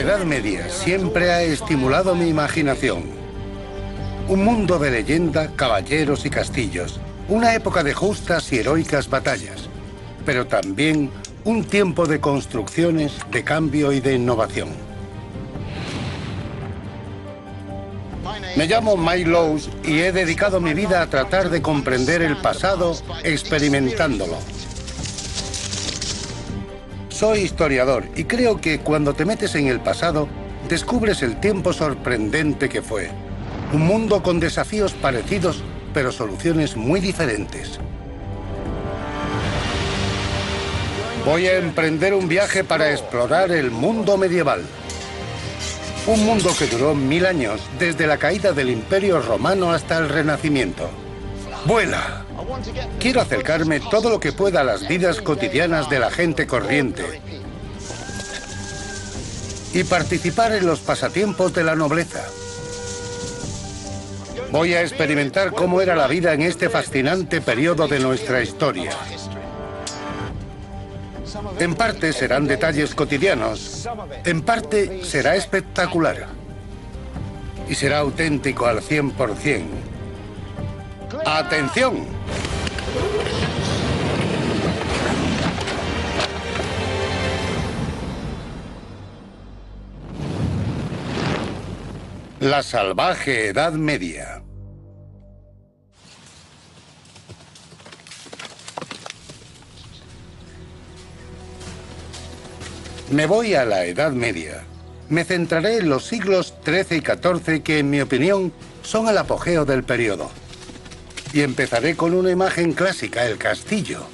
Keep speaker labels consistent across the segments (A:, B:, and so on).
A: Edad Media siempre ha estimulado mi imaginación. Un mundo de leyenda, caballeros y castillos. Una época de justas y heroicas batallas. Pero también un tiempo de construcciones, de cambio y de innovación. Me llamo Mike Lowes y he dedicado mi vida a tratar de comprender el pasado experimentándolo. Soy historiador y creo que cuando te metes en el pasado, descubres el tiempo sorprendente que fue. Un mundo con desafíos parecidos, pero soluciones muy diferentes. Voy a emprender un viaje para explorar el mundo medieval. Un mundo que duró 1000 años, desde la caída del Imperio Romano hasta el Renacimiento. ¡Vuela! Quiero acercarme todo lo que pueda a las vidas cotidianas de la gente corriente y participar en los pasatiempos de la nobleza. Voy a experimentar cómo era la vida en este fascinante periodo de nuestra historia. En parte serán detalles cotidianos, en parte será espectacular y será auténtico al 100%. ¡Atención! La salvaje Edad Media. Me voy a la Edad Media. Me centraré en los siglos XIII y XIV que, en mi opinión, son el apogeo del periodo. Y empezaré con una imagen clásica, el castillo.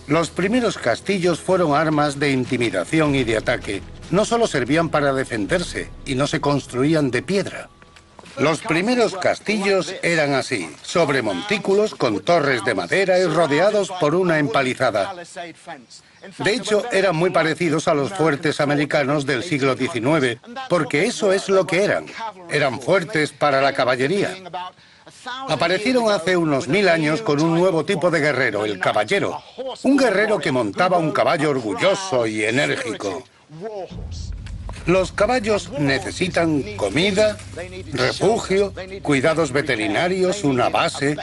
A: Los primeros castillos fueron armas de intimidación y de ataque. No solo servían para defenderse, y no se construían de piedra. Los primeros castillos eran así, sobre montículos con torres de madera y rodeados por una empalizada. De hecho, eran muy parecidos a los fuertes americanos del siglo XIX, porque eso es lo que eran. Eran fuertes para la caballería. Aparecieron hace unos 1000 años con un nuevo tipo de guerrero, el caballero. Un guerrero que montaba un caballo orgulloso y enérgico. Los caballos necesitan comida, refugio, cuidados veterinarios, una base.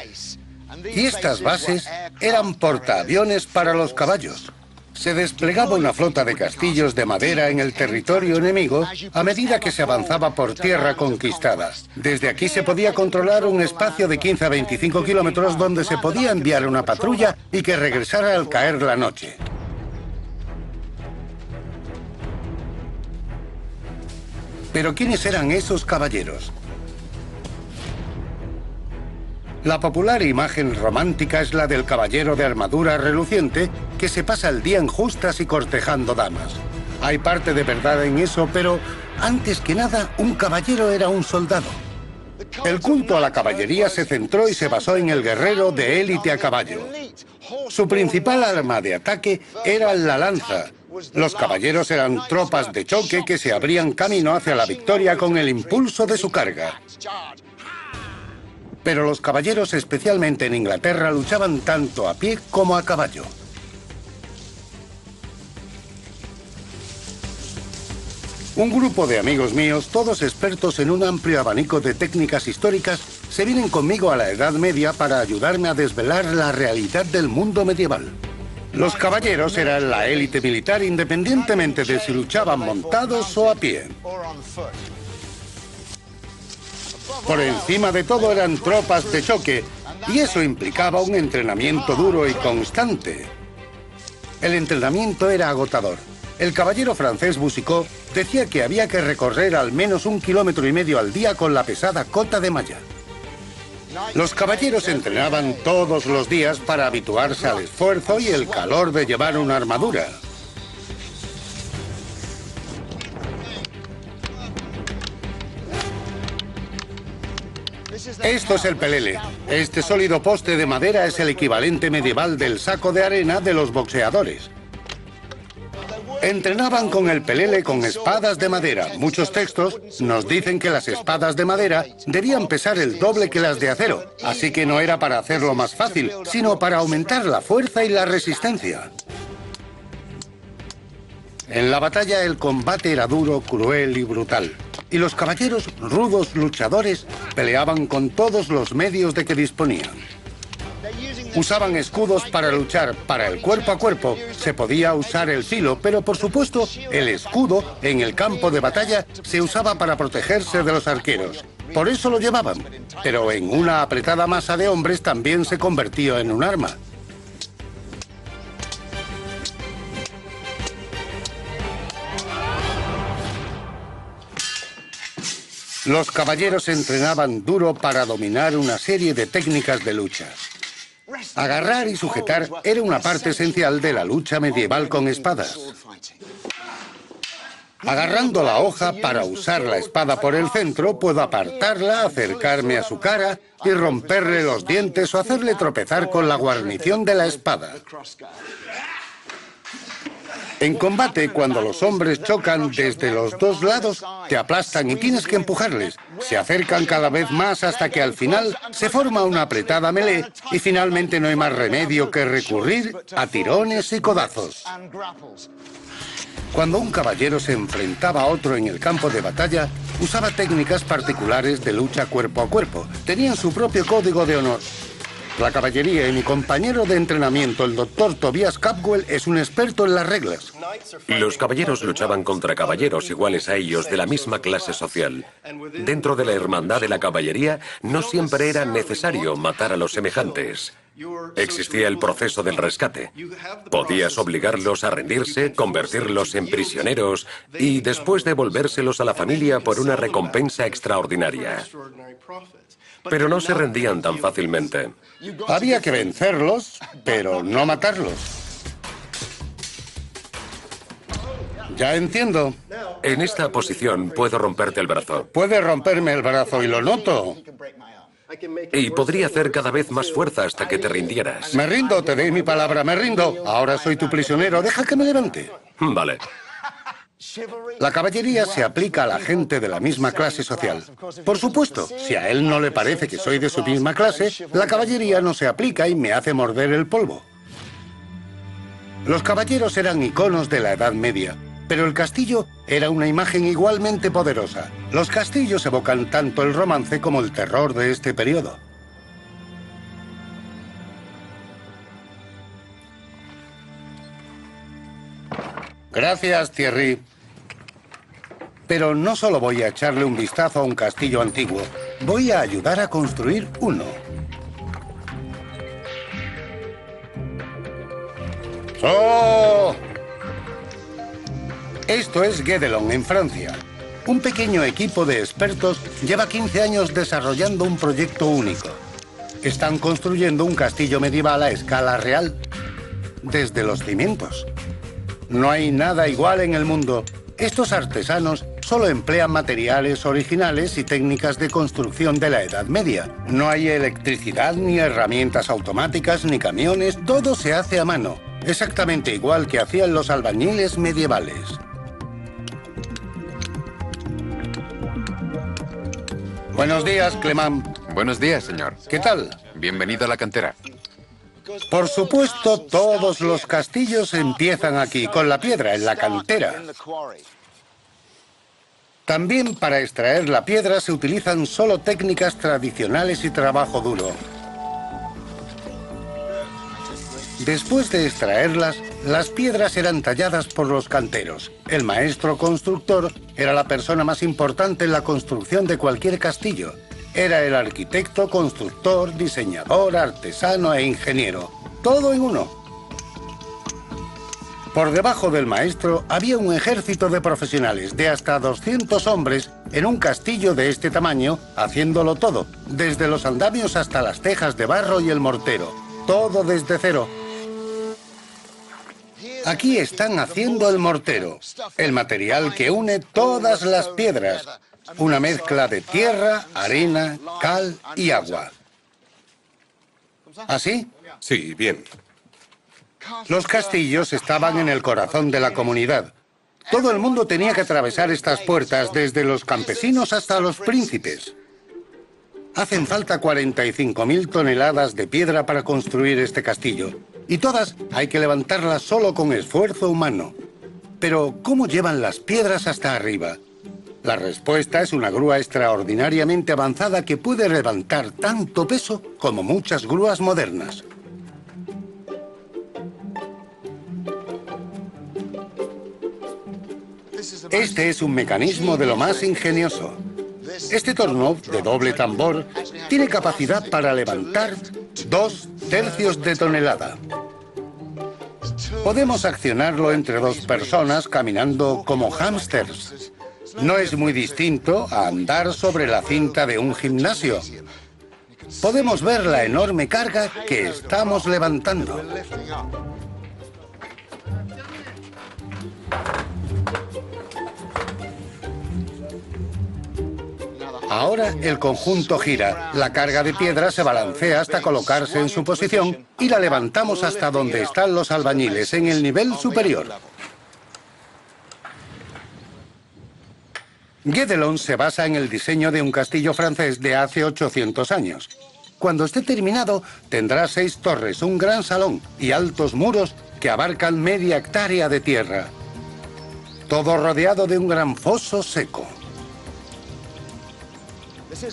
A: Y estas bases eran portaaviones para los caballos. Se desplegaba una flota de castillos de madera en el territorio enemigo a medida que se avanzaba por tierra conquistada. Desde aquí se podía controlar un espacio de 15 a 25 kilómetros donde se podía enviar una patrulla y que regresara al caer la noche. Pero ¿quiénes eran esos caballeros? La popular imagen romántica es la del caballero de armadura reluciente que se pasa el día en justas y cortejando damas. Hay parte de verdad en eso, pero antes que nada, un caballero era un soldado. El culto a la caballería se centró y se basó en el guerrero de élite a caballo. Su principal arma de ataque era la lanza. Los caballeros eran tropas de choque que se abrían camino hacia la victoria con el impulso de su carga. Pero los caballeros, especialmente en Inglaterra, luchaban tanto a pie como a caballo. Un grupo de amigos míos, todos expertos en un amplio abanico de técnicas históricas, se vienen conmigo a la Edad Media para ayudarme a desvelar la realidad del mundo medieval. Los caballeros eran la élite militar independientemente de si luchaban montados o a pie. Por encima de todo eran tropas de choque, y eso implicaba un entrenamiento duro y constante. El entrenamiento era agotador. El caballero francés Boucicaut decía que había que recorrer al menos 1,5 kilómetros al día con la pesada cota de malla. Los caballeros entrenaban todos los días para habituarse al esfuerzo y el calor de llevar una armadura. Esto es el pelele. Este sólido poste de madera es el equivalente medieval del saco de arena de los boxeadores. Entrenaban con el pelele con espadas de madera. Muchos textos nos dicen que las espadas de madera debían pesar el doble que las de acero. Así que no era para hacerlo más fácil, sino para aumentar la fuerza y la resistencia. En la batalla el combate era duro, cruel y brutal. Y los caballeros, rudos luchadores, peleaban con todos los medios de que disponían. Usaban escudos para luchar. Para el cuerpo a cuerpo se podía usar el filo, pero por supuesto el escudo en el campo de batalla se usaba para protegerse de los arqueros. Por eso lo llevaban. Pero en una apretada masa de hombres también se convertía en un arma. Los caballeros entrenaban duro para dominar una serie de técnicas de lucha. Agarrar y sujetar era una parte esencial de la lucha medieval con espadas. Agarrando la hoja para usar la espada por el centro, puedo apartarla, acercarme a su cara y romperle los dientes o hacerle tropezar con la guarnición de la espada. En combate, cuando los hombres chocan desde los dos lados, te aplastan y tienes que empujarles. Se acercan cada vez más hasta que al final se forma una apretada melee y finalmente no hay más remedio que recurrir a tirones y codazos. Cuando un caballero se enfrentaba a otro en el campo de batalla, usaba técnicas particulares de lucha cuerpo a cuerpo. Tenían su propio código de honor. La caballería y mi compañero de entrenamiento, el Dr. Tobias Capwell, es un experto en las reglas.
B: Los caballeros luchaban contra caballeros iguales a ellos de la misma clase social. Dentro de la hermandad de la caballería, no siempre era necesario matar a los semejantes. Existía el proceso del rescate. Podías obligarlos a rendirse, convertirlos en prisioneros y después devolvérselos a la familia por una recompensa extraordinaria. Pero no se rendían tan fácilmente.
A: Había que vencerlos, pero no matarlos. Ya entiendo.
B: En esta posición puedo romperte el brazo.
A: Puede romperme el brazo y lo noto.
B: Y podría hacer cada vez más fuerza hasta que te rindieras.
A: Me rindo, te doy mi palabra, me rindo. Ahora soy tu prisionero, deja que me levante.
B: Vale.
A: La caballería se aplica a la gente de la misma clase social. Por supuesto, si a él no le parece que soy de su misma clase, la caballería no se aplica y me hace morder el polvo. Los caballeros eran iconos de la Edad Media, pero el castillo era una imagen igualmente poderosa. Los castillos evocan tanto el romance como el terror de este periodo. Gracias, Thierry. Pero no solo voy a echarle un vistazo a un castillo antiguo, voy a ayudar a construir uno. ¡Oh! Esto es Guédelon, en Francia. Un pequeño equipo de expertos lleva 15 años desarrollando un proyecto único. Están construyendo un castillo medieval a escala real, desde los cimientos. No hay nada igual en el mundo. Estos artesanos solo emplean materiales originales y técnicas de construcción de la Edad Media. No hay electricidad, ni herramientas automáticas, ni camiones. Todo se hace a mano, exactamente igual que hacían los albañiles medievales. Buenos días, Clement.
C: Buenos días, señor.
A: ¿Qué tal?
C: Bienvenido a la cantera.
A: Por supuesto, todos los castillos empiezan aquí, con la piedra, en la cantera. También para extraer la piedra se utilizan solo técnicas tradicionales y trabajo duro. Después de extraerlas, las piedras eran talladas por los canteros. El maestro constructor era la persona más importante en la construcción de cualquier castillo. Era el arquitecto, constructor, diseñador, artesano e ingeniero. Todo en uno. Por debajo del maestro había un ejército de profesionales de hasta 200 hombres en un castillo de este tamaño, haciéndolo todo, desde los andamios hasta las tejas de barro y el mortero. Todo desde cero. Aquí están haciendo el mortero, el material que une todas las piedras. Una mezcla de tierra, arena, cal y agua. ¿Así?
B: Sí, bien.
A: Los castillos estaban en el corazón de la comunidad. Todo el mundo tenía que atravesar estas puertas, desde los campesinos hasta los príncipes. Hacen falta 45.000 toneladas de piedra para construir este castillo. Y todas hay que levantarlas solo con esfuerzo humano. Pero, ¿cómo llevan las piedras hasta arriba? La respuesta es una grúa extraordinariamente avanzada que puede levantar tanto peso como muchas grúas modernas. Este es un mecanismo de lo más ingenioso. Este torno de doble tambor tiene capacidad para levantar 2/3 de tonelada. Podemos accionarlo entre dos personas caminando como hámsters. No es muy distinto a andar sobre la cinta de un gimnasio. Podemos ver la enorme carga que estamos levantando. Ahora el conjunto gira, la carga de piedra se balancea hasta colocarse en su posición y la levantamos hasta donde están los albañiles, en el nivel superior. Guédelon se basa en el diseño de un castillo francés de hace 800 años. Cuando esté terminado, tendrá 6 torres, un gran salón y altos muros que abarcan media hectárea de tierra. Todo rodeado de un gran foso seco.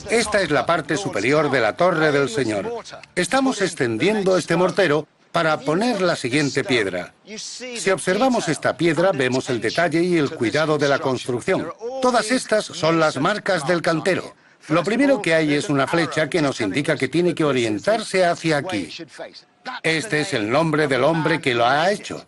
A: Esta es la parte superior de la Torre del Señor. Estamos extendiendo este mortero para poner la siguiente piedra. Si observamos esta piedra, vemos el detalle y el cuidado de la construcción. Todas estas son las marcas del cantero. Lo primero que hay es una flecha que nos indica que tiene que orientarse hacia aquí. Este es el nombre del hombre que lo ha hecho,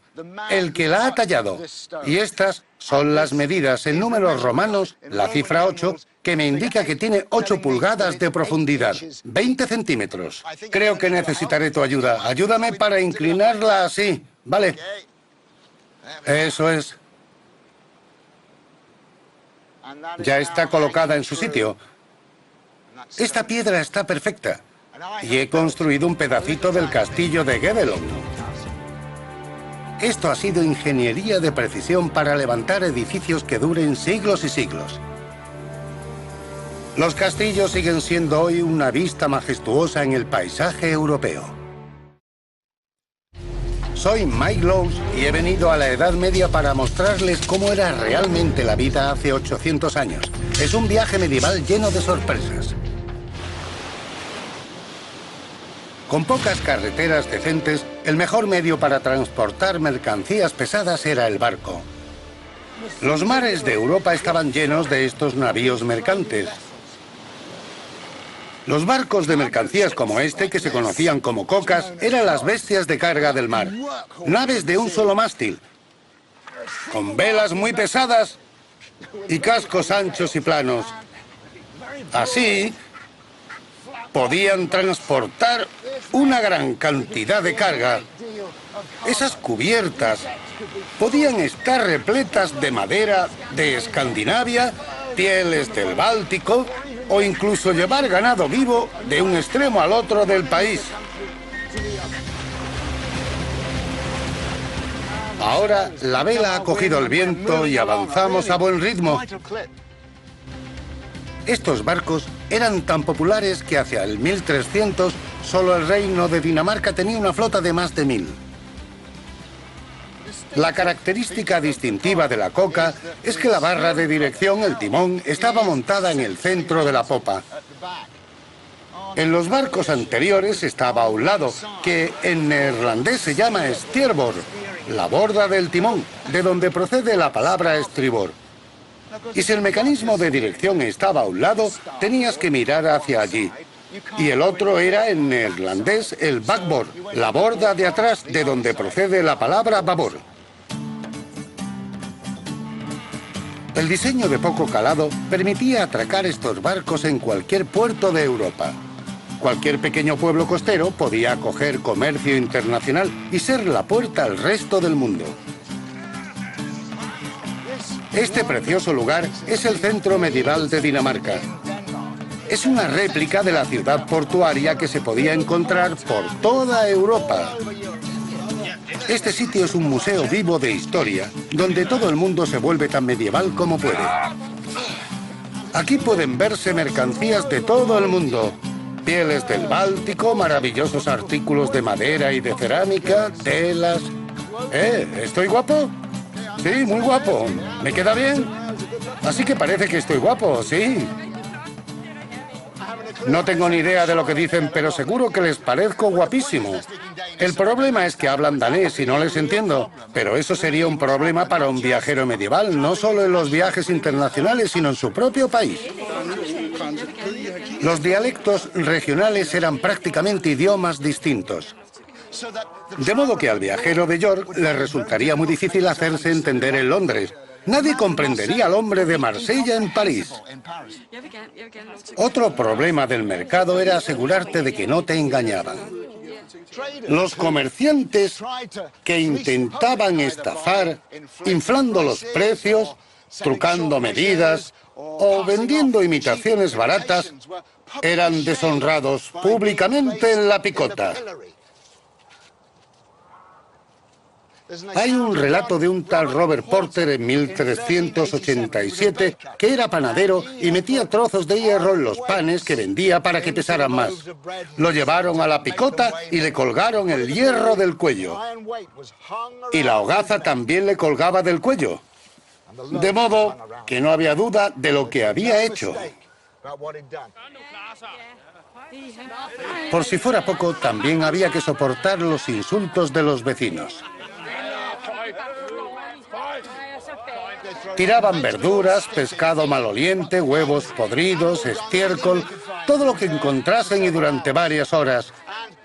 A: el que la ha tallado. Y estas son las medidas en números romanos, la cifra 8, que me indica que tiene 8 pulgadas de profundidad, 20 centímetros. Creo que necesitaré tu ayuda. Ayúdame para inclinarla así. Vale. Eso es. Ya está colocada en su sitio. Esta piedra está perfecta. Y he construido un pedacito del castillo de Guédelon. Esto ha sido ingeniería de precisión para levantar edificios que duren siglos y siglos. Los castillos siguen siendo hoy una vista majestuosa en el paisaje europeo. Soy Mike Lowes y he venido a la Edad Media para mostrarles cómo era realmente la vida hace 800 años. Es un viaje medieval lleno de sorpresas. Con pocas carreteras decentes, el mejor medio para transportar mercancías pesadas era el barco. Los mares de Europa estaban llenos de estos navíos mercantes. Los barcos de mercancías como este, que se conocían como cocas, eran las bestias de carga del mar. Naves de un solo mástil, con velas muy pesadas y cascos anchos y planos. Así, podían transportar una gran cantidad de carga. Esas cubiertas podían estar repletas de madera de Escandinavia, pieles del Báltico o incluso llevar ganado vivo de un extremo al otro del país. Ahora la vela ha cogido el viento y avanzamos a buen ritmo. Estos barcos eran tan populares que hacia el 1300 solo el reino de Dinamarca tenía una flota de más de 1000. La característica distintiva de la coca es que la barra de dirección, el timón, estaba montada en el centro de la popa. En los barcos anteriores estaba a un lado, que en neerlandés se llama stierbord, la borda del timón, de donde procede la palabra estribor. Y si el mecanismo de dirección estaba a un lado, tenías que mirar hacia allí. Y el otro era en neerlandés el backboard, la borda de atrás, de donde procede la palabra babor. El diseño de poco calado permitía atracar estos barcos en cualquier puerto de Europa. Cualquier pequeño pueblo costero podía acoger comercio internacional y ser la puerta al resto del mundo. Este precioso lugar es el centro medieval de Dinamarca. Es una réplica de la ciudad portuaria que se podía encontrar por toda Europa. Este sitio es un museo vivo de historia, donde todo el mundo se vuelve tan medieval como puede. Aquí pueden verse mercancías de todo el mundo. Pieles del Báltico, maravillosos artículos de madera y de cerámica, telas... ¿Estoy guapo? Sí, muy guapo. ¿Me queda bien? Así que parece que estoy guapo, sí. No tengo ni idea de lo que dicen, pero seguro que les parezco guapísimo. El problema es que hablan danés y no les entiendo. Pero eso sería un problema para un viajero medieval, no solo en los viajes internacionales, sino en su propio país. Los dialectos regionales eran prácticamente idiomas distintos. De modo que al viajero de York le resultaría muy difícil hacerse entender en Londres. Nadie comprendería al hombre de Marsella en París. Otro problema del mercado era asegurarte de que no te engañaban. Los comerciantes que intentaban estafar, inflando los precios, trucando medidas o vendiendo imitaciones baratas, eran deshonrados públicamente en la picota. Hay un relato de un tal Robert Porter en 1387 que era panadero y metía trozos de hierro en los panes que vendía para que pesaran más. Lo llevaron a la picota y le colgaron el hierro del cuello. Y la hogaza también le colgaba del cuello. De modo que no había duda de lo que había hecho. Por si fuera poco, también había que soportar los insultos de los vecinos. Tiraban verduras, pescado maloliente, huevos podridos, estiércol, todo lo que encontrasen y durante varias horas.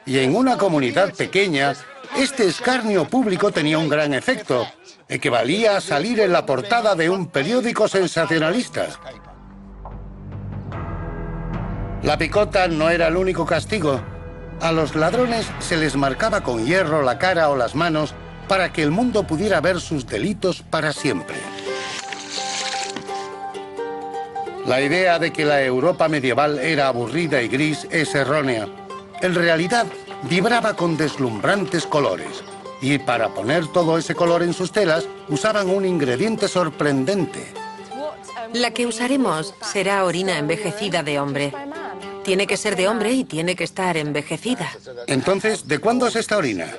A: Y en una comunidad pequeña, este escarnio público tenía un gran efecto. Equivalía a salir en la portada de un periódico sensacionalista. La picota no era el único castigo. A los ladrones se les marcaba con hierro la cara o las manos para que el mundo pudiera ver sus delitos para siempre. La idea de que la Europa medieval era aburrida y gris es errónea. En realidad, vibraba con deslumbrantes colores. Y para poner todo ese color en sus telas, usaban un ingrediente sorprendente.
D: La que usaremos será orina envejecida de hombre. Tiene que ser de hombre y tiene que estar envejecida.
A: Entonces, ¿de cuándo es esta orina?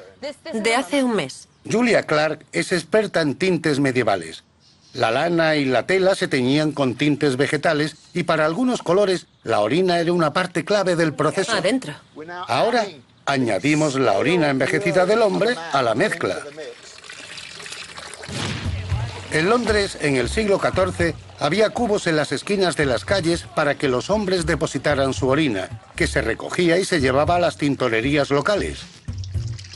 D: De hace un mes.
A: Julia Clark es experta en tintes medievales. La lana y la tela se teñían con tintes vegetales y para algunos colores la orina era una parte clave del proceso.
D: Adentro.
A: Ahora añadimos la orina envejecida del hombre a la mezcla. En Londres, en el siglo XIV, había cubos en las esquinas de las calles para que los hombres depositaran su orina, que se recogía y se llevaba a las tintorerías locales.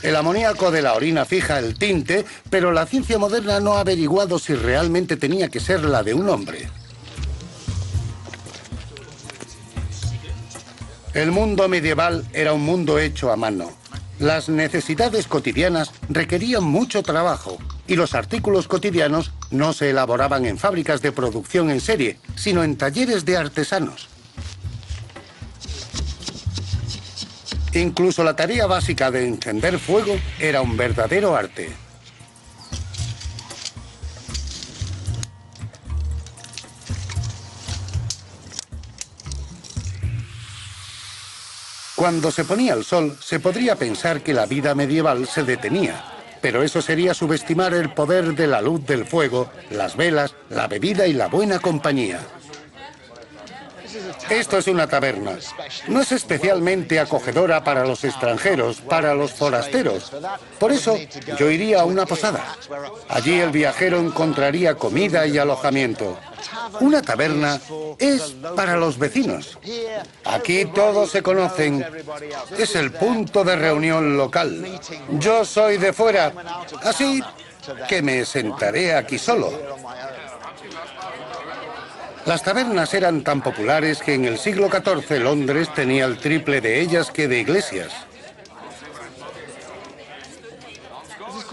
A: El amoníaco de la orina fija el tinte, pero la ciencia moderna no ha averiguado si realmente tenía que ser la de un hombre. El mundo medieval era un mundo hecho a mano. Las necesidades cotidianas requerían mucho trabajo y los artículos cotidianos no se elaboraban en fábricas de producción en serie, sino en talleres de artesanos. Incluso la tarea básica de encender fuego era un verdadero arte. Cuando se ponía el sol, se podría pensar que la vida medieval se detenía, pero eso sería subestimar el poder de la luz del fuego, las velas, la bebida y la buena compañía. Esto es una taberna. No es especialmente acogedora para los extranjeros, para los forasteros. Por eso, yo iría a una posada. Allí el viajero encontraría comida y alojamiento. Una taberna es para los vecinos. Aquí todos se conocen. Es el punto de reunión local. Yo soy de fuera, así que me sentaré aquí solo. Las tabernas eran tan populares que en el siglo XIV Londres tenía el triple de ellas que de iglesias.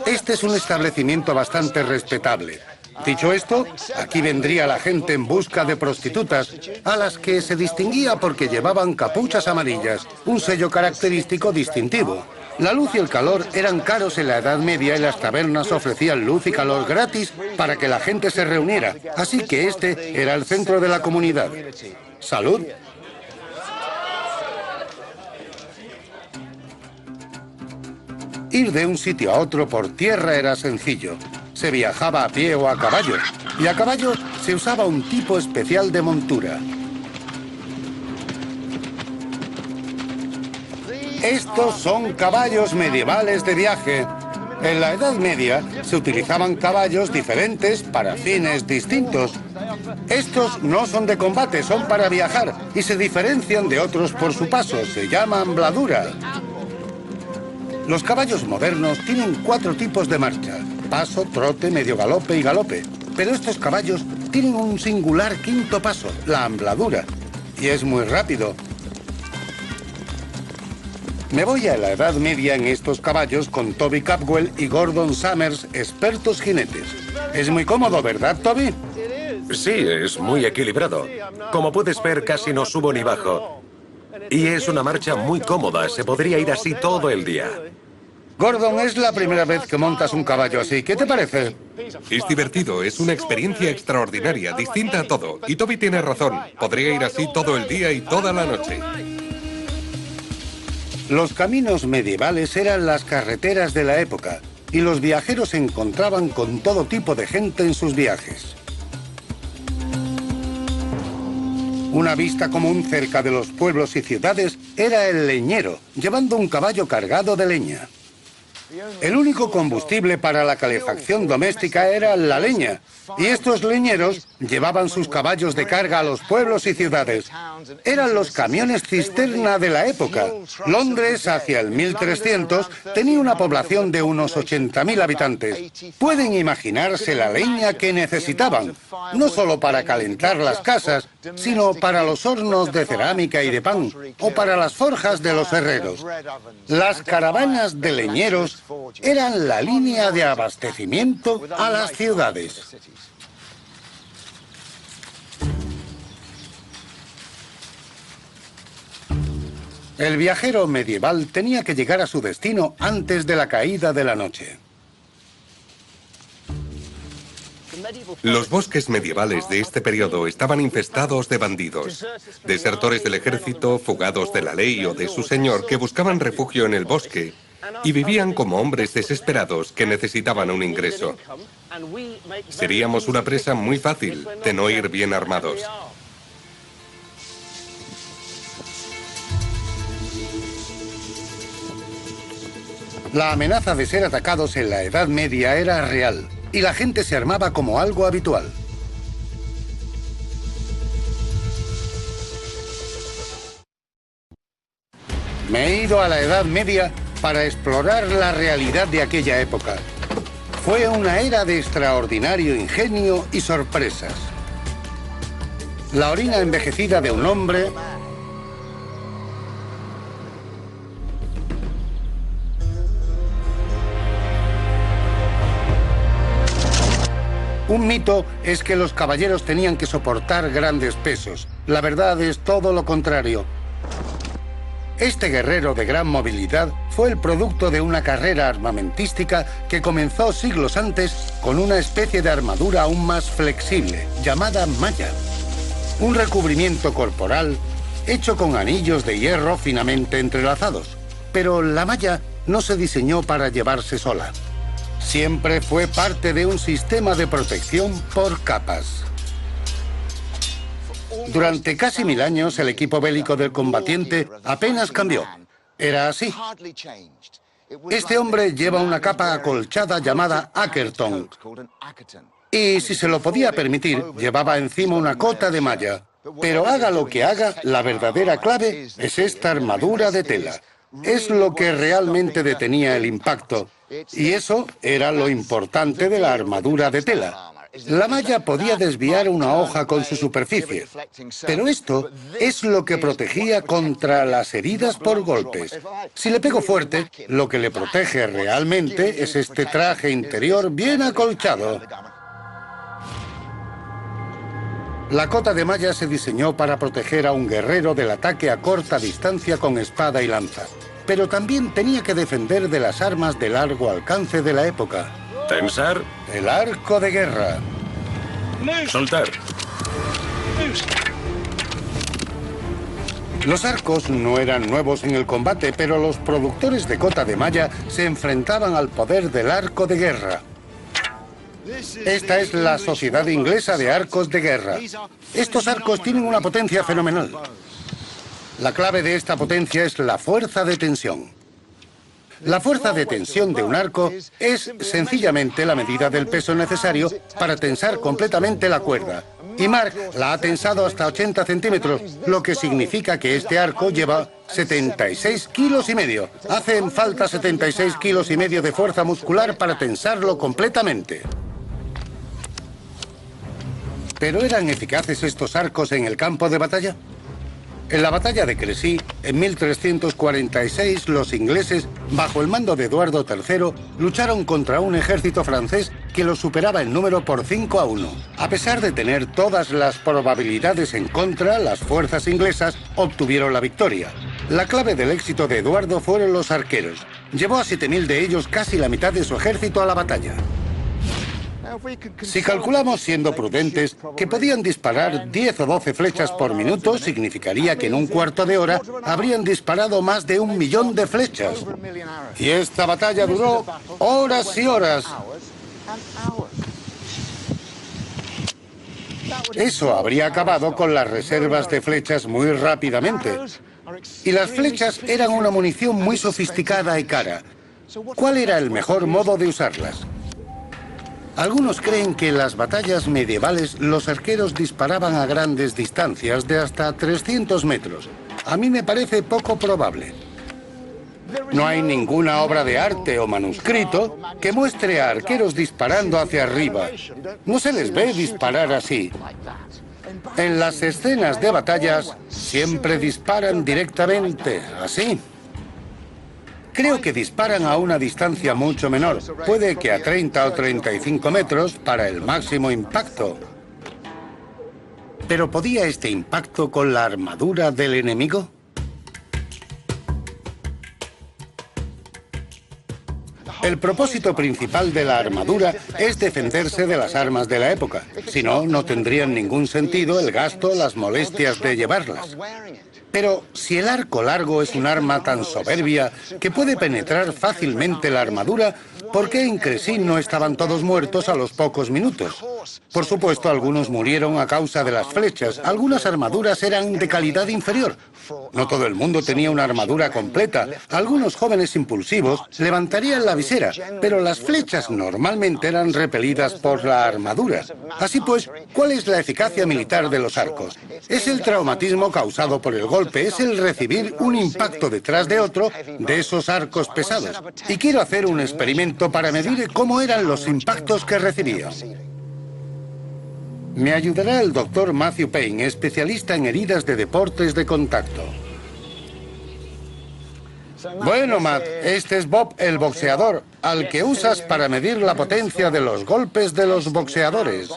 A: Este es un establecimiento bastante respetable. Dicho esto, aquí vendría la gente en busca de prostitutas, a las que se distinguía porque llevaban capuchas amarillas, un sello característico distintivo. La luz y el calor eran caros en la Edad Media y las tabernas ofrecían luz y calor gratis para que la gente se reuniera. Así que este era el centro de la comunidad. ¡Salud! Ir de un sitio a otro por tierra era sencillo. se viajaba a pie o a caballo, y a caballo se usaba un tipo especial de montura. Estos son caballos medievales de viaje. En la Edad Media se utilizaban caballos diferentes para fines distintos. Estos no son de combate, son para viajar y se diferencian de otros por su paso. Se llaman bladura. Los caballos modernos tienen 4 tipos de marcha: paso, trote, medio galope y galope. Pero estos caballos tienen un singular 5º paso, la ambladura, y es muy rápido. Me voy a la Edad Media en estos caballos con Toby Capwell y Gordon Summers, expertos jinetes. Es muy cómodo, ¿verdad, Toby?
B: Sí, es muy equilibrado. Como puedes ver, casi no subo ni bajo. Y es una marcha muy cómoda, se podría ir así todo el día.
A: Gordon, es la primera vez que montas un caballo así. ¿Qué te parece?
E: Es divertido, es una experiencia extraordinaria, distinta a todo. Y Toby tiene razón, podría ir así todo el día y toda la noche.
A: Los caminos medievales eran las carreteras de la época y los viajeros se encontraban con todo tipo de gente en sus viajes. Una vista común cerca de los pueblos y ciudades era el leñero, llevando un caballo cargado de leña. El único combustible para la calefacción doméstica era la leña, y estos leñeros llevaban sus caballos de carga a los pueblos y ciudades. Eran los camiones cisterna de la época. Londres, hacia el 1300, tenía una población de unos 80.000 habitantes. Pueden imaginarse la leña que necesitaban, no solo para calentar las casas, sino para los hornos de cerámica y de pan, o para las forjas de los herreros. Las caravanas de leñeros eran la línea de abastecimiento a las ciudades. El viajero medieval tenía que llegar a su destino antes de la caída de la noche.
E: Los bosques medievales de este periodo estaban infestados de bandidos, desertores del ejército, fugados de la ley o de su señor que buscaban refugio en el bosque y vivían como hombres desesperados que necesitaban un ingreso. Seríamos una presa muy fácil de no ir bien armados.
A: La amenaza de ser atacados en la Edad Media era real, y la gente se armaba como algo habitual. Me he ido a la Edad Media para explorar la realidad de aquella época. Fue una era de extraordinario ingenio y sorpresas. La orina envejecida de un hombre, un mito es que los caballeros tenían que soportar grandes pesos. La verdad es todo lo contrario. Este guerrero de gran movilidad fue el producto de una carrera armamentística que comenzó siglos antes con una especie de armadura aún más flexible, llamada malla. Un recubrimiento corporal hecho con anillos de hierro finamente entrelazados. Pero la malla no se diseñó para llevarse sola. Siempre fue parte de un sistema de protección por capas. Durante casi 1000 años, el equipo bélico del combatiente apenas cambió. Era así. Este hombre lleva una capa acolchada llamada Ackerton. Y si se lo podía permitir, llevaba encima una cota de malla. Pero haga lo que haga, la verdadera clave es esta armadura de tela. Es lo que realmente detenía el impacto. Y eso era lo importante de la armadura de tela. La malla podía desviar una hoja con su superficie, pero esto es lo que protegía contra las heridas por golpes. Si le pego fuerte, lo que le protege realmente es este traje interior bien acolchado. La cota de malla se diseñó para proteger a un guerrero del ataque a corta distancia con espada y lanza, pero también tenía que defender de las armas de largo alcance de la época.
B: Tensar.
A: El arco de guerra.
B: Soltar.
A: Los arcos no eran nuevos en el combate, pero los productores de cota de malla se enfrentaban al poder del arco de guerra. Esta es la Sociedad Inglesa de Arcos de Guerra. Estos arcos tienen una potencia fenomenal. La clave de esta potencia es la fuerza de tensión. La fuerza de tensión de un arco es sencillamente la medida del peso necesario para tensar completamente la cuerda. Y Mark la ha tensado hasta 80 centímetros, lo que significa que este arco lleva 76 kilos y medio. Hacen falta 76 kilos y medio de fuerza muscular para tensarlo completamente. ¿Pero eran eficaces estos arcos en el campo de batalla? En la batalla de Crécy, en 1346, los ingleses, bajo el mando de Eduardo III, lucharon contra un ejército francés que los superaba en número por 5-1. A pesar de tener todas las probabilidades en contra, las fuerzas inglesas obtuvieron la victoria. La clave del éxito de Eduardo fueron los arqueros. Llevó a 7.000 de ellos, casi la mitad de su ejército, a la batalla. Si calculamos, siendo prudentes, que podían disparar 10 o 12 flechas por minuto, significaría que en un cuarto de hora habrían disparado más de 1 millón de flechas. Y esta batalla duró horas y horas. Eso habría acabado con las reservas de flechas muy rápidamente. Y las flechas eran una munición muy sofisticada y cara. ¿Cuál era el mejor modo de usarlas? Algunos creen que en las batallas medievales los arqueros disparaban a grandes distancias de hasta 300 metros. A mí me parece poco probable. No hay ninguna obra de arte o manuscrito que muestre a arqueros disparando hacia arriba. No se les ve disparar así. En las escenas de batallas siempre disparan directamente, así. Creo que disparan a una distancia mucho menor, puede que a 30 o 35 metros para el máximo impacto. ¿Pero podía este impacto con la armadura del enemigo? El propósito principal de la armadura es defenderse de las armas de la época. Si no, no tendrían ningún sentido el gasto, las molestias de llevarlas. Pero si el arco largo es un arma tan soberbia que puede penetrar fácilmente la armadura, ¿por qué en Crécy no estaban todos muertos a los pocos minutos? Por supuesto, algunos murieron a causa de las flechas. Algunas armaduras eran de calidad inferior. No todo el mundo tenía una armadura completa. Algunos jóvenes impulsivos levantarían la visera, pero las flechas normalmente eran repelidas por la armadura. Así pues, ¿cuál es la eficacia militar de los arcos? Es el traumatismo causado por el golpe, es el recibir un impacto detrás de otro de esos arcos pesados. Y quiero hacer un experimento para medir cómo eran los impactos que recibían. Me ayudará el doctor Matthew Payne, especialista en heridas de deportes de contacto. Bueno, Matt, este es Bob, el boxeador, al que usas para medir la potencia de los golpes de los boxeadores.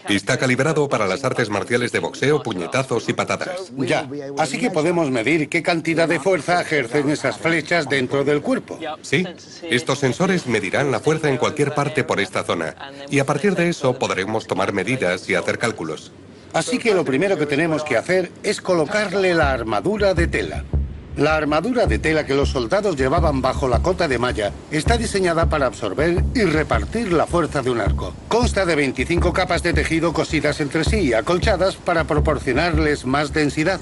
E: Está calibrado para las artes marciales de boxeo, puñetazos y patadas.
A: Ya, así que podemos medir qué cantidad de fuerza ejercen esas flechas dentro del cuerpo.
E: Sí, estos sensores medirán la fuerza en cualquier parte por esta zona. Y a partir de eso podremos tomar medidas y hacer cálculos.
A: Así que lo primero que tenemos que hacer es colocarle la armadura de tela. La armadura de tela que los soldados llevaban bajo la cota de malla está diseñada para absorber y repartir la fuerza de un arco. Consta de 25 capas de tejido cosidas entre sí y acolchadas para proporcionarles más densidad.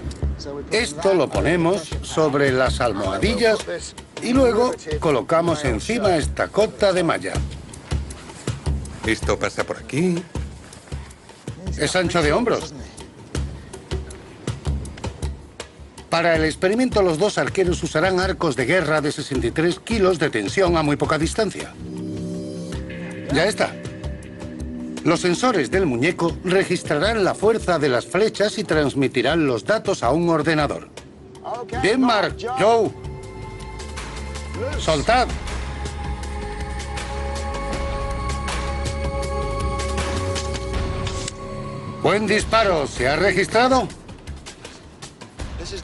A: Esto lo ponemos sobre las almohadillas y luego colocamos encima esta cota de malla.
E: Esto pasa por aquí.
A: Es ancho de hombros. Para el experimento, los dos arqueros usarán arcos de guerra de 63 kilos de tensión a muy poca distancia. Ya está. Los sensores del muñeco registrarán la fuerza de las flechas y transmitirán los datos a un ordenador. Bien, Mark, Joe. Soltad. Buen disparo. ¿Se ha registrado?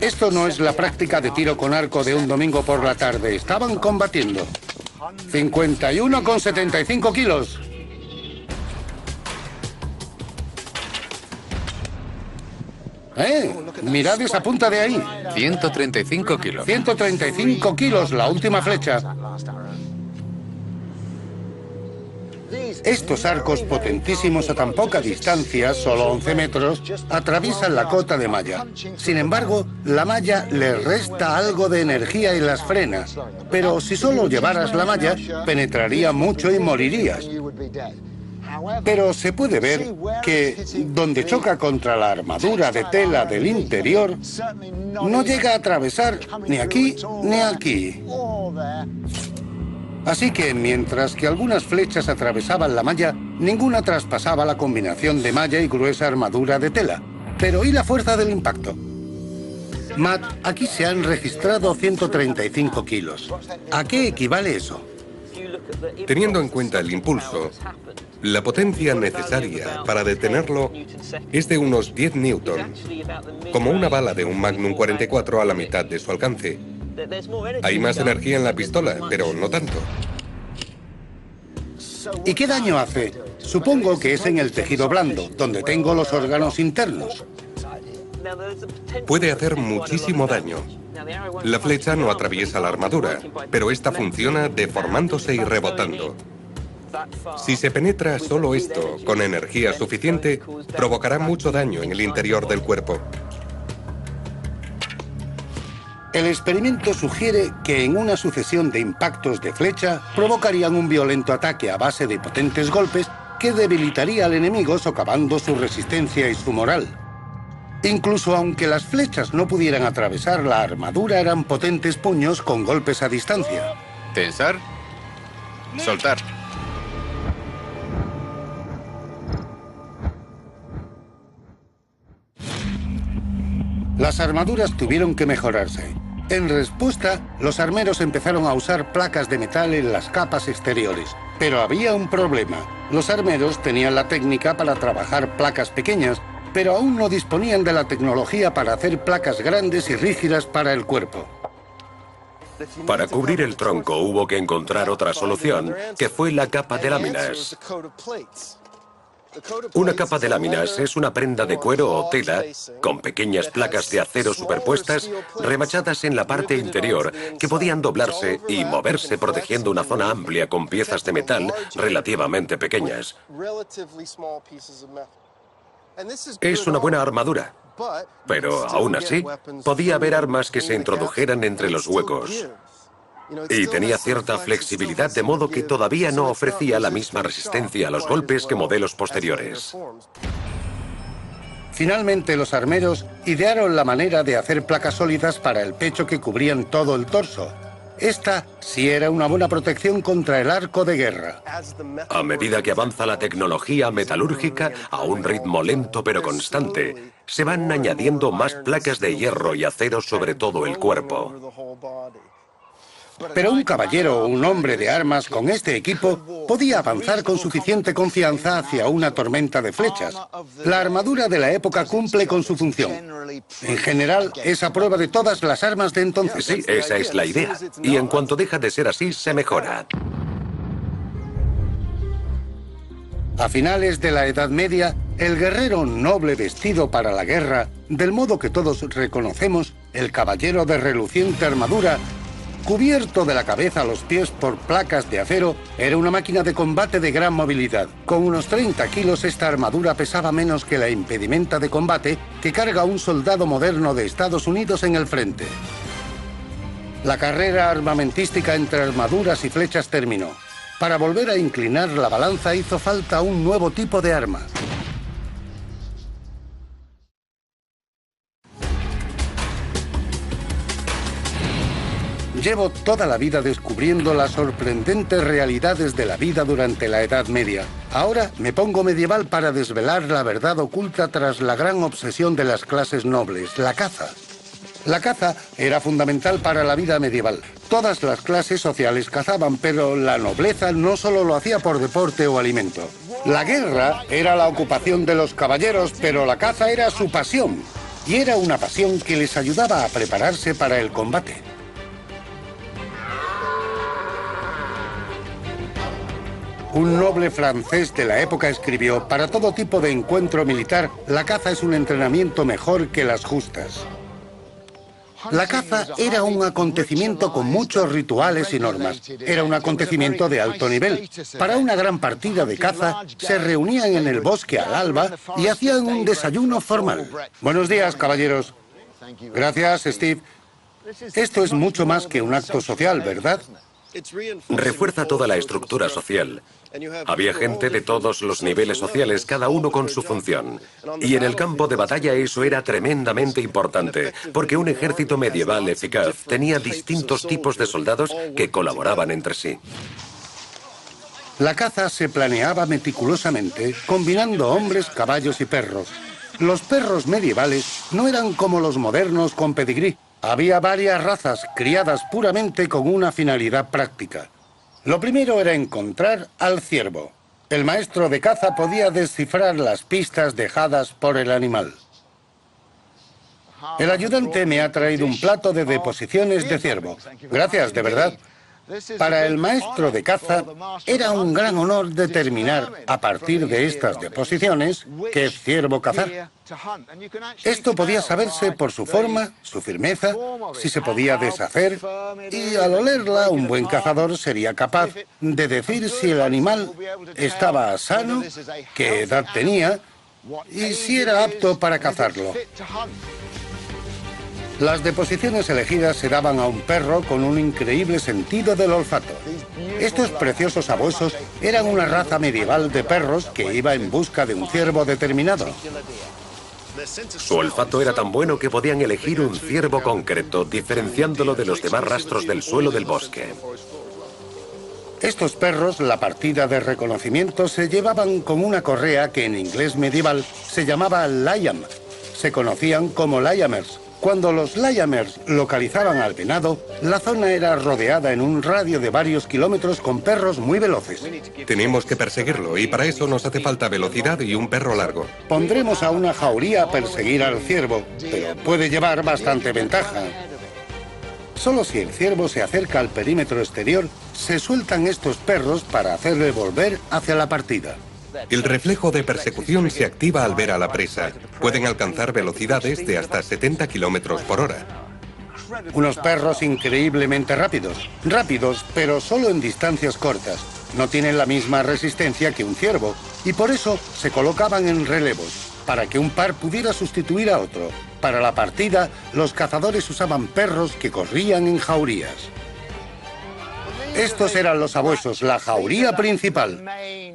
A: Esto no es la práctica de tiro con arco de un domingo por la tarde. Estaban combatiendo. 51,75 kilos. Mirad esa punta de ahí.
C: 135 kilos.
A: 135 kilos, la última flecha. Estos arcos potentísimos a tan poca distancia, solo 11 metros, atraviesan la cota de malla. Sin embargo, la malla le resta algo de energía y las frena. Pero si solo llevaras la malla, penetraría mucho y morirías. Pero se puede ver que donde choca contra la armadura de tela del interior, no llega a atravesar ni aquí ni aquí. Así que mientras que algunas flechas atravesaban la malla, ninguna traspasaba la combinación de malla y gruesa armadura de tela. Pero ¿y la fuerza del impacto? Matt, aquí se han registrado 135 kilos. ¿A qué equivale eso?
E: Teniendo en cuenta el impulso, la potencia necesaria para detenerlo es de unos 10 newton, como una bala de un Magnum 44 a la mitad de su alcance. Hay más energía en la pistola, pero no tanto.
A: ¿Y qué daño hace? Supongo que es en el tejido blando, donde tengo los órganos internos.
E: Puede hacer muchísimo daño. La flecha no atraviesa la armadura, pero esta funciona deformándose y rebotando. Si se penetra solo esto con energía suficiente, provocará mucho daño en el interior del cuerpo.
A: El experimento sugiere que en una sucesión de impactos de flecha provocarían un violento ataque a base de potentes golpes que debilitaría al enemigo socavando su resistencia y su moral. Incluso aunque las flechas no pudieran atravesar la armadura, eran potentes puños con golpes a distancia.
C: Tensar. Soltar.
A: Las armaduras tuvieron que mejorarse. En respuesta, los armeros empezaron a usar placas de metal en las capas exteriores. Pero había un problema. Los armeros tenían la técnica para trabajar placas pequeñas, pero aún no disponían de la tecnología para hacer placas grandes y rígidas para el cuerpo.
B: Para cubrir el tronco hubo que encontrar otra solución, que fue la capa de láminas. Una capa de láminas es una prenda de cuero o tela con pequeñas placas de acero superpuestas remachadas en la parte interior que podían doblarse y moverse protegiendo una zona amplia con piezas de metal relativamente pequeñas. Es una buena armadura, pero aún así podía haber armas que se introdujeran entre los huecos. Y tenía cierta flexibilidad, de modo que todavía no ofrecía la misma resistencia a los golpes que modelos posteriores.
A: Finalmente, los armeros idearon la manera de hacer placas sólidas para el pecho que cubrían todo el torso. Esta sí era una buena protección contra el arco de guerra.
B: A medida que avanza la tecnología metalúrgica, a un ritmo lento pero constante, se van añadiendo más placas de hierro y acero sobre todo el cuerpo.
A: Pero un caballero o un hombre de armas con este equipo podía avanzar con suficiente confianza hacia una tormenta de flechas. La armadura de la época cumple con su función. En general, es a prueba de todas las armas de entonces.
B: Sí, esa es la idea. Y en cuanto deja de ser así, se mejora.
A: A finales de la Edad Media, el guerrero noble vestido para la guerra, del modo que todos reconocemos, el caballero de reluciente armadura, cubierto de la cabeza a los pies por placas de acero, era una máquina de combate de gran movilidad. Con unos 30 kilos, esta armadura pesaba menos que la impedimenta de combate que carga un soldado moderno de Estados Unidos en el frente. La carrera armamentística entre armaduras y flechas terminó. Para volver a inclinar la balanza hizo falta un nuevo tipo de arma. Llevo toda la vida descubriendo las sorprendentes realidades de la vida durante la Edad Media. Ahora me pongo medieval para desvelar la verdad oculta tras la gran obsesión de las clases nobles, la caza. La caza era fundamental para la vida medieval. Todas las clases sociales cazaban, pero la nobleza no solo lo hacía por deporte o alimento. La guerra era la ocupación de los caballeros, pero la caza era su pasión. Y era una pasión que les ayudaba a prepararse para el combate. Un noble francés de la época escribió: para todo tipo de encuentro militar, la caza es un entrenamiento mejor que las justas. La caza era un acontecimiento con muchos rituales y normas. Era un acontecimiento de alto nivel. Para una gran partida de caza, se reunían en el bosque al alba y hacían un desayuno formal. Buenos días, caballeros. Gracias, Steve. Esto es mucho más que un acto social, ¿verdad?
B: Refuerza toda la estructura social. Había gente de todos los niveles sociales, cada uno con su función. Y en el campo de batalla eso era tremendamente importante, porque un ejército medieval eficaz tenía distintos tipos de soldados que colaboraban entre sí.
A: La caza se planeaba meticulosamente, combinando hombres, caballos y perros. Los perros medievales no eran como los modernos con pedigrí. Había varias razas criadas puramente con una finalidad práctica. Lo primero era encontrar al ciervo. El maestro de caza podía descifrar las pistas dejadas por el animal. El ayudante me ha traído un plato de deposiciones de ciervo. Gracias, de verdad. Para el maestro de caza era un gran honor determinar, a partir de estas deposiciones, qué ciervo cazar. Esto podía saberse por su forma, su firmeza, si se podía deshacer, y al olerla un buen cazador sería capaz de decir si el animal estaba sano, qué edad tenía y si era apto para cazarlo. Las deposiciones elegidas se daban a un perro con un increíble sentido del olfato. Estos preciosos sabuesos eran una raza medieval de perros que iba en busca de un ciervo determinado.
B: Su olfato era tan bueno que podían elegir un ciervo concreto, diferenciándolo de los demás rastros del suelo del bosque.
A: Estos perros, la partida de reconocimiento, se llevaban con una correa que en inglés medieval se llamaba lyam. Se conocían como lyamers. Cuando los lyamers localizaban al venado, la zona era rodeada en un radio de varios kilómetros con perros muy veloces.
E: Tenemos que perseguirlo y para eso nos hace falta velocidad y un perro largo.
A: Pondremos a una jauría a perseguir al ciervo, pero puede llevar bastante ventaja. Solo si el ciervo se acerca al perímetro exterior, se sueltan estos perros para hacerle volver hacia la partida.
E: El reflejo de persecución se activa al ver a la presa. Pueden alcanzar velocidades de hasta 70 kilómetros por hora.
A: Unos perros increíblemente rápidos. Rápidos, pero solo en distancias cortas. No tienen la misma resistencia que un ciervo y por eso se colocaban en relevos, para que un par pudiera sustituir a otro. Para la partida, los cazadores usaban perros que corrían en jaurías. Estos eran los sabuesos, la jauría principal.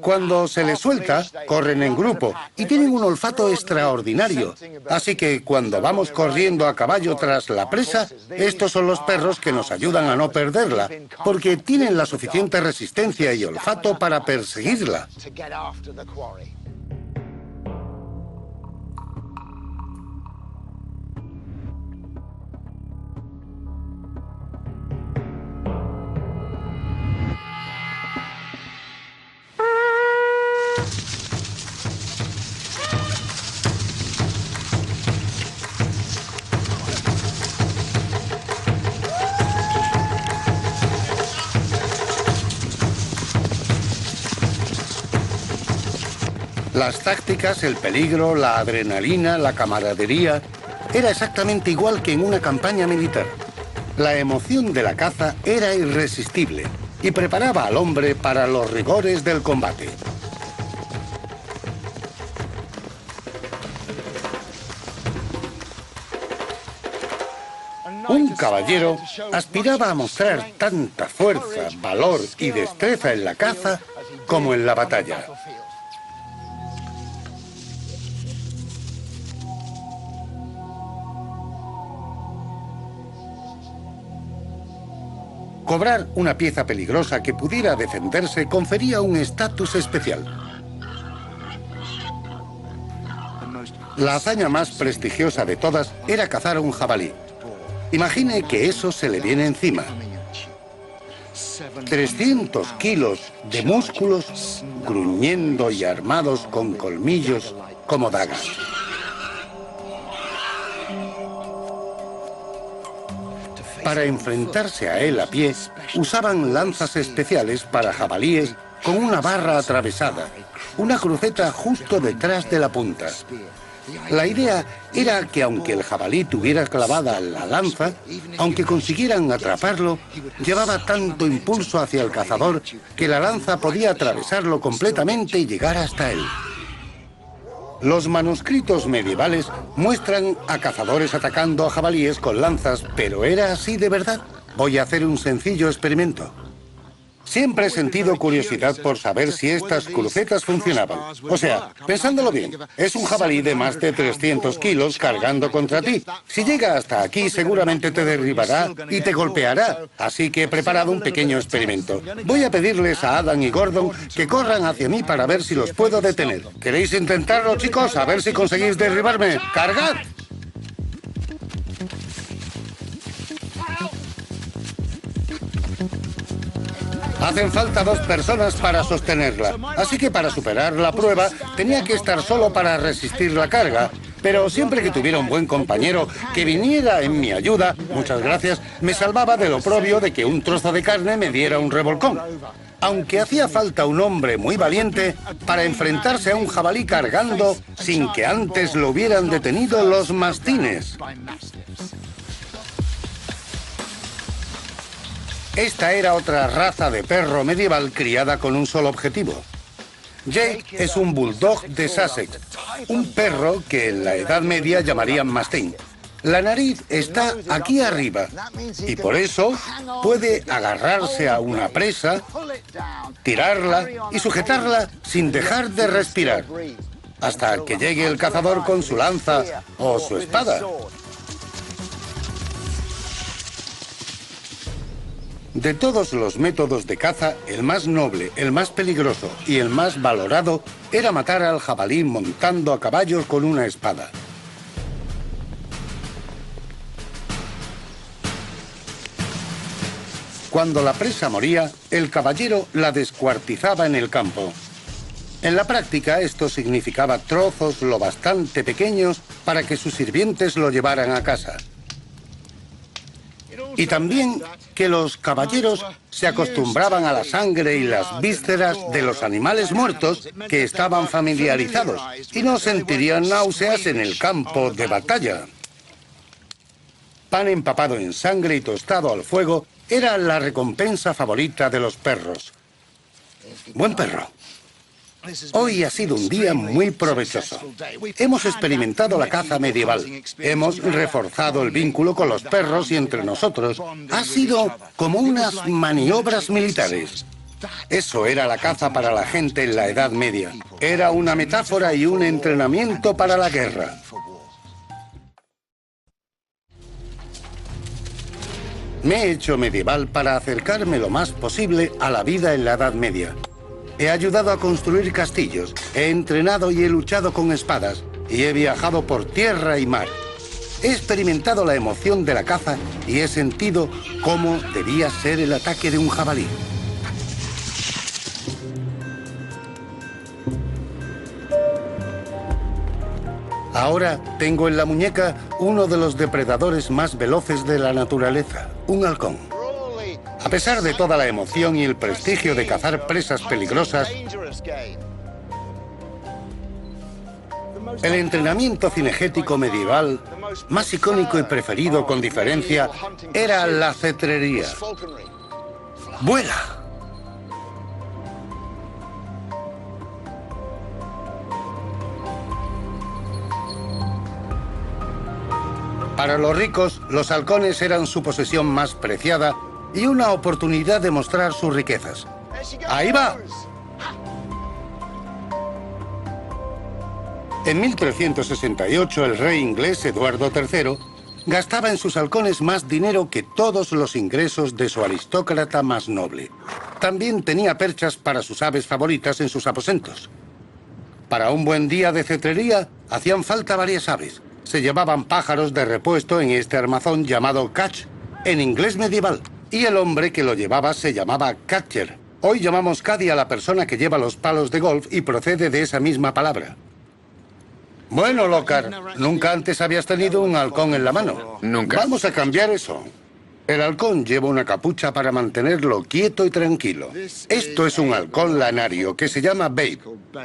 A: Cuando se les suelta, corren en grupo y tienen un olfato extraordinario. Así que cuando vamos corriendo a caballo tras la presa, estos son los perros que nos ayudan a no perderla, porque tienen la suficiente resistencia y olfato para perseguirla. Las tácticas, el peligro, la adrenalina, la camaradería, era exactamente igual que en una campaña militar. La emoción de la caza era irresistible y preparaba al hombre para los rigores del combate. Un caballero aspiraba a mostrar tanta fuerza, valor y destreza en la caza como en la batalla. Cobrar una pieza peligrosa que pudiera defenderse confería un estatus especial. La hazaña más prestigiosa de todas era cazar un jabalí. Imagine que eso se le viene encima. 300 kilos de músculos gruñendo y armados con colmillos como dagas. Para enfrentarse a él a pie, usaban lanzas especiales para jabalíes con una barra atravesada, una cruceta justo detrás de la punta. La idea era que aunque el jabalí tuviera clavada la lanza, aunque consiguieran atraparlo, llevaba tanto impulso hacia el cazador que la lanza podía atravesarlo completamente y llegar hasta él. Los manuscritos medievales muestran a cazadores atacando a jabalíes con lanzas, pero ¿era así de verdad? Voy a hacer un sencillo experimento. Siempre he sentido curiosidad por saber si estas crucetas funcionaban. O sea, pensándolo bien, es un jabalí de más de 300 kilos cargando contra ti. Si llega hasta aquí, seguramente te derribará y te golpeará. Así que he preparado un pequeño experimento. Voy a pedirles a Adam y Gordon que corran hacia mí para ver si los puedo detener. ¿Queréis intentarlo, chicos? A ver si conseguís derribarme. ¡Cargad! Hacen falta 2 personas para sostenerla, así que para superar la prueba tenía que estar solo para resistir la carga. Pero siempre que tuviera un buen compañero que viniera en mi ayuda, muchas gracias, me salvaba del oprobio de que un trozo de carne me diera un revolcón. Aunque hacía falta un hombre muy valiente para enfrentarse a un jabalí cargando sin que antes lo hubieran detenido los mastines. Esta era otra raza de perro medieval criada con un solo objetivo. Jake es un bulldog de Sussex, un perro que en la Edad Media llamarían mastín. La nariz está aquí arriba y por eso puede agarrarse a una presa, tirarla y sujetarla sin dejar de respirar, hasta que llegue el cazador con su lanza o su espada. De todos los métodos de caza, el más noble, el más peligroso y el más valorado era matar al jabalí montando a caballo con una espada. Cuando la presa moría, el caballero la descuartizaba en el campo. En la práctica, esto significaba trozos lo bastante pequeños para que sus sirvientes lo llevaran a casa. Y también que los caballeros se acostumbraban a la sangre y las vísceras de los animales muertos que estaban familiarizados y no sentirían náuseas en el campo de batalla. Pan empapado en sangre y tostado al fuego era la recompensa favorita de los perros. Buen perro. Hoy ha sido un día muy provechoso. Hemos experimentado la caza medieval. Hemos reforzado el vínculo con los perros y entre nosotros. Ha sido como unas maniobras militares. Eso era la caza para la gente en la Edad Media. Era una metáfora y un entrenamiento para la guerra. Me he hecho medieval para acercarme lo más posible a la vida en la Edad Media. He ayudado a construir castillos, he entrenado y he luchado con espadas, y he viajado por tierra y mar. He experimentado la emoción de la caza y he sentido cómo debía ser el ataque de un jabalí. Ahora tengo en la muñeca uno de los depredadores más veloces de la naturaleza, un halcón. A pesar de toda la emoción y el prestigio de cazar presas peligrosas, el entrenamiento cinegético medieval más icónico y preferido con diferencia era la cetrería. ¡Vuela! Para los ricos, los halcones eran su posesión más preciada y una oportunidad de mostrar sus riquezas. ¡Ahí va! En 1368, el rey inglés Eduardo III gastaba en sus halcones más dinero que todos los ingresos de su aristócrata más noble. También tenía perchas para sus aves favoritas en sus aposentos. Para un buen día de cetrería, hacían falta varias aves. Se llevaban pájaros de repuesto en este armazón llamado catch, en inglés medieval. Y el hombre que lo llevaba se llamaba catcher. Hoy llamamos caddy a la persona que lleva los palos de golf y procede de esa misma palabra. Bueno, Lockhart, ¿nunca antes habías tenido un halcón en la mano?
C: Nunca.
A: Vamos a cambiar eso. El halcón lleva una capucha para mantenerlo quieto y tranquilo. Esto es un halcón lanario que se llama Babe.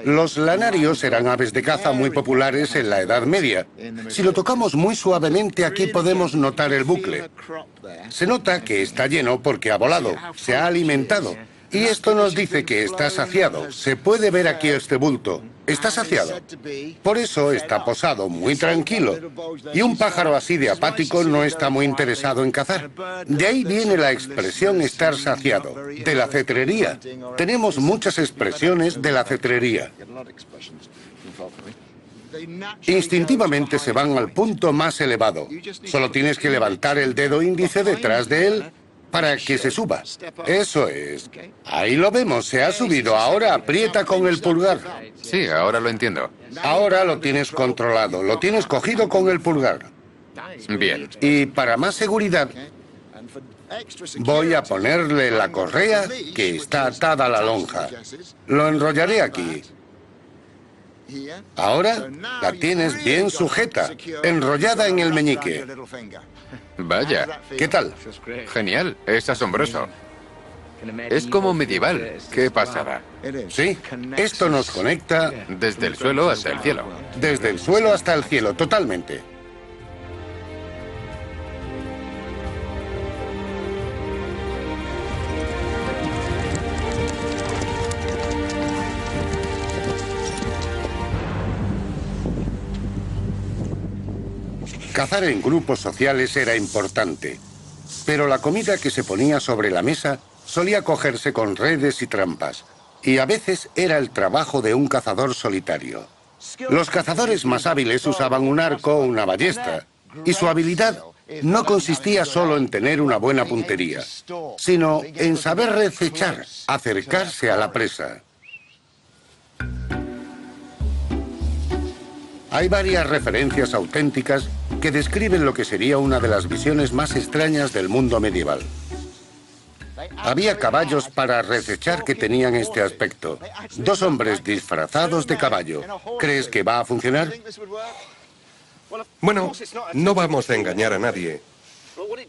A: Los lanarios eran aves de caza muy populares en la Edad Media. Si lo tocamos muy suavemente, aquí podemos notar el bucle. Se nota que está lleno porque ha volado, se ha alimentado. Y esto nos dice que está saciado. Se puede ver aquí este bulto. Está saciado. Por eso está posado, muy tranquilo. Y un pájaro así de apático no está muy interesado en cazar. De ahí viene la expresión estar saciado, de la cetrería. Tenemos muchas expresiones de la cetrería. Instintivamente se van al punto más elevado. Solo tienes que levantar el dedo índice detrás de él para que se suba. Eso es. Ahí lo vemos, se ha subido. Ahora aprieta con el pulgar.
C: Sí, ahora lo entiendo.
A: Ahora lo tienes controlado, lo tienes cogido con el pulgar.
C: Bien.
A: Y para más seguridad, voy a ponerle la correa que está atada a la lonja. Lo enrollaré aquí. Ahora la tienes bien sujeta, enrollada en el meñique.
C: Vaya.
A: ¿Qué tal?
C: Genial. Es asombroso. Es como medieval. Qué pasada.
A: Sí, esto nos conecta
C: Desde el suelo hasta el cielo.
A: desde el suelo hasta el cielo, totalmente. Cazar en grupos sociales era importante, pero la comida que se ponía sobre la mesa solía cogerse con redes y trampas, y a veces era el trabajo de un cazador solitario. Los cazadores más hábiles usaban un arco o una ballesta, y su habilidad no consistía solo en tener una buena puntería, sino en saber recechar, acercarse a la presa. Hay varias referencias auténticas que describen lo que sería una de las visiones más extrañas del mundo medieval. Había caballos para recechar que tenían este aspecto. Dos hombres disfrazados de caballo. ¿Crees que va a funcionar?
E: Bueno, no vamos a engañar a nadie,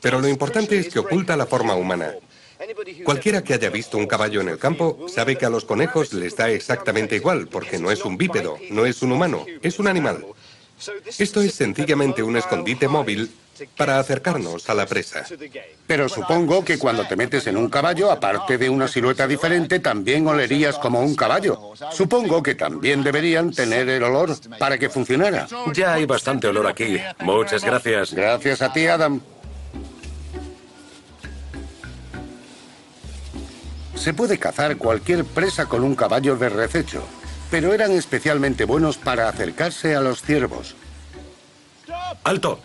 E: pero lo importante es que oculta la forma humana. Cualquiera que haya visto un caballo en el campo sabe que a los conejos les da exactamente igual, porque no es un bípedo, no es un humano, es un animal. Esto es sencillamente un escondite móvil para acercarnos a la presa.
A: Pero supongo que cuando te metes en un caballo, aparte de una silueta diferente, también olerías como un caballo. Supongo que también deberían tener el olor para que funcionara.
B: Ya hay bastante olor aquí. Muchas gracias.
A: Gracias a ti, Adam. Se puede cazar cualquier presa con un caballo de rececho, pero eran especialmente buenos para acercarse a los ciervos.
B: ¡Alto!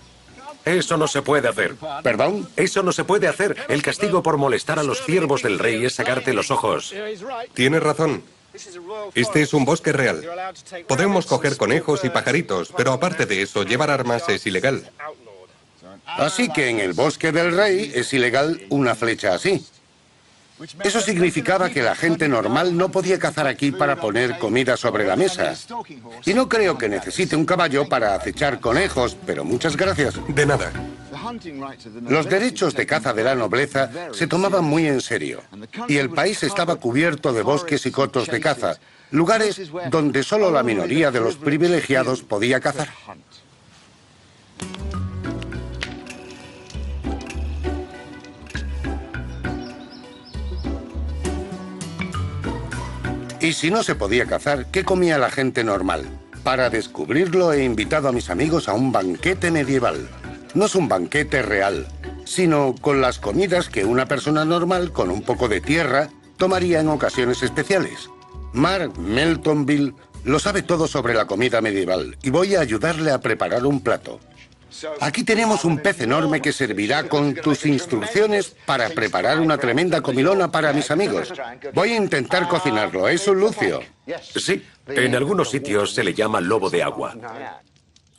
B: Eso no se puede hacer.
A: ¿Perdón?
B: Eso no se puede hacer. El castigo por molestar a los ciervos del rey es sacarte los ojos.
E: Tienes razón. Este es un bosque real. Podemos coger conejos y pajaritos, pero aparte de eso, llevar armas es ilegal.
A: Así que en el bosque del rey es ilegal una flecha así. Eso significaba que la gente normal no podía cazar aquí para poner comida sobre la mesa. Y no creo que necesite un caballo para acechar conejos, pero muchas gracias.
E: De nada.
A: Los derechos de caza de la nobleza se tomaban muy en serio, y el país estaba cubierto de bosques y cotos de caza, lugares donde solo la minoría de los privilegiados podía cazar. Y si no se podía cazar, ¿qué comía la gente normal? Para descubrirlo he invitado a mis amigos a un banquete medieval. No es un banquete real, sino con las comidas que una persona normal con un poco de tierra tomaría en ocasiones especiales. Mark Meltonville lo sabe todo sobre la comida medieval y voy a ayudarle a preparar un plato. Aquí tenemos un pez enorme que servirá con tus instrucciones para preparar una tremenda comilona para mis amigos. Voy a intentar cocinarlo, ¿es un lucio?
B: Sí, en algunos sitios se le llama lobo de agua.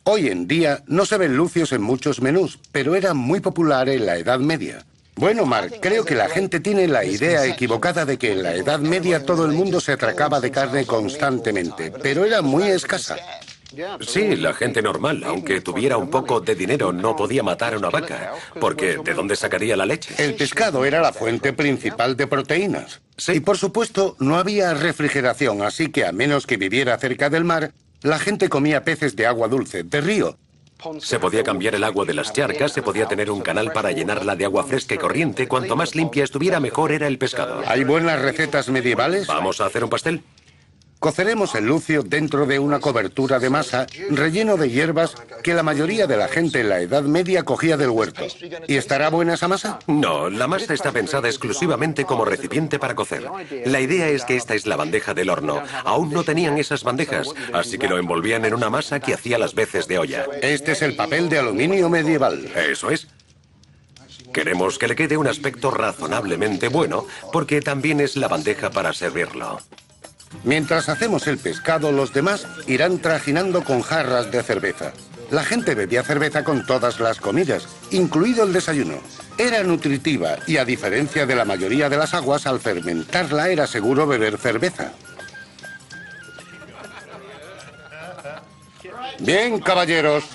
A: Hoy en día no se ven lucios en muchos menús, pero era muy popular en la Edad Media. Bueno, Mark, creo que la gente tiene la idea equivocada de que en la Edad Media todo el mundo se atracaba de carne constantemente, pero era muy escasa.
B: Sí, la gente normal, aunque tuviera un poco de dinero, no podía matar a una vaca, porque ¿de dónde sacaría la leche?
A: El pescado era la fuente principal de proteínas.
B: Sí.
A: Y por supuesto, no había refrigeración, así que a menos que viviera cerca del mar, la gente comía peces de agua dulce, de río.
B: Se podía cambiar el agua de las charcas, se podía tener un canal para llenarla de agua fresca y corriente. Cuanto más limpia estuviera, mejor era el pescado.
A: ¿Hay buenas recetas medievales?
B: ¿Vamos a hacer un pastel?
A: Coceremos el lucio dentro de una cobertura de masa relleno de hierbas que la mayoría de la gente en la Edad Media cogía del huerto. ¿Y estará buena esa masa?
B: No, la masa está pensada exclusivamente como recipiente para cocer. La idea es que esta es la bandeja del horno. Aún no tenían esas bandejas, así que lo envolvían en una masa que hacía las veces de olla.
A: Este es el papel de aluminio medieval.
B: Eso es. Queremos que le quede un aspecto razonablemente bueno, porque también es la bandeja para servirlo.
A: Mientras hacemos el pescado, los demás irán trajinando con jarras de cerveza. La gente bebía cerveza con todas las comidas, incluido el desayuno. Era nutritiva y, a diferencia de la mayoría de las aguas, al fermentarla era seguro beber cerveza. Bien, caballeros.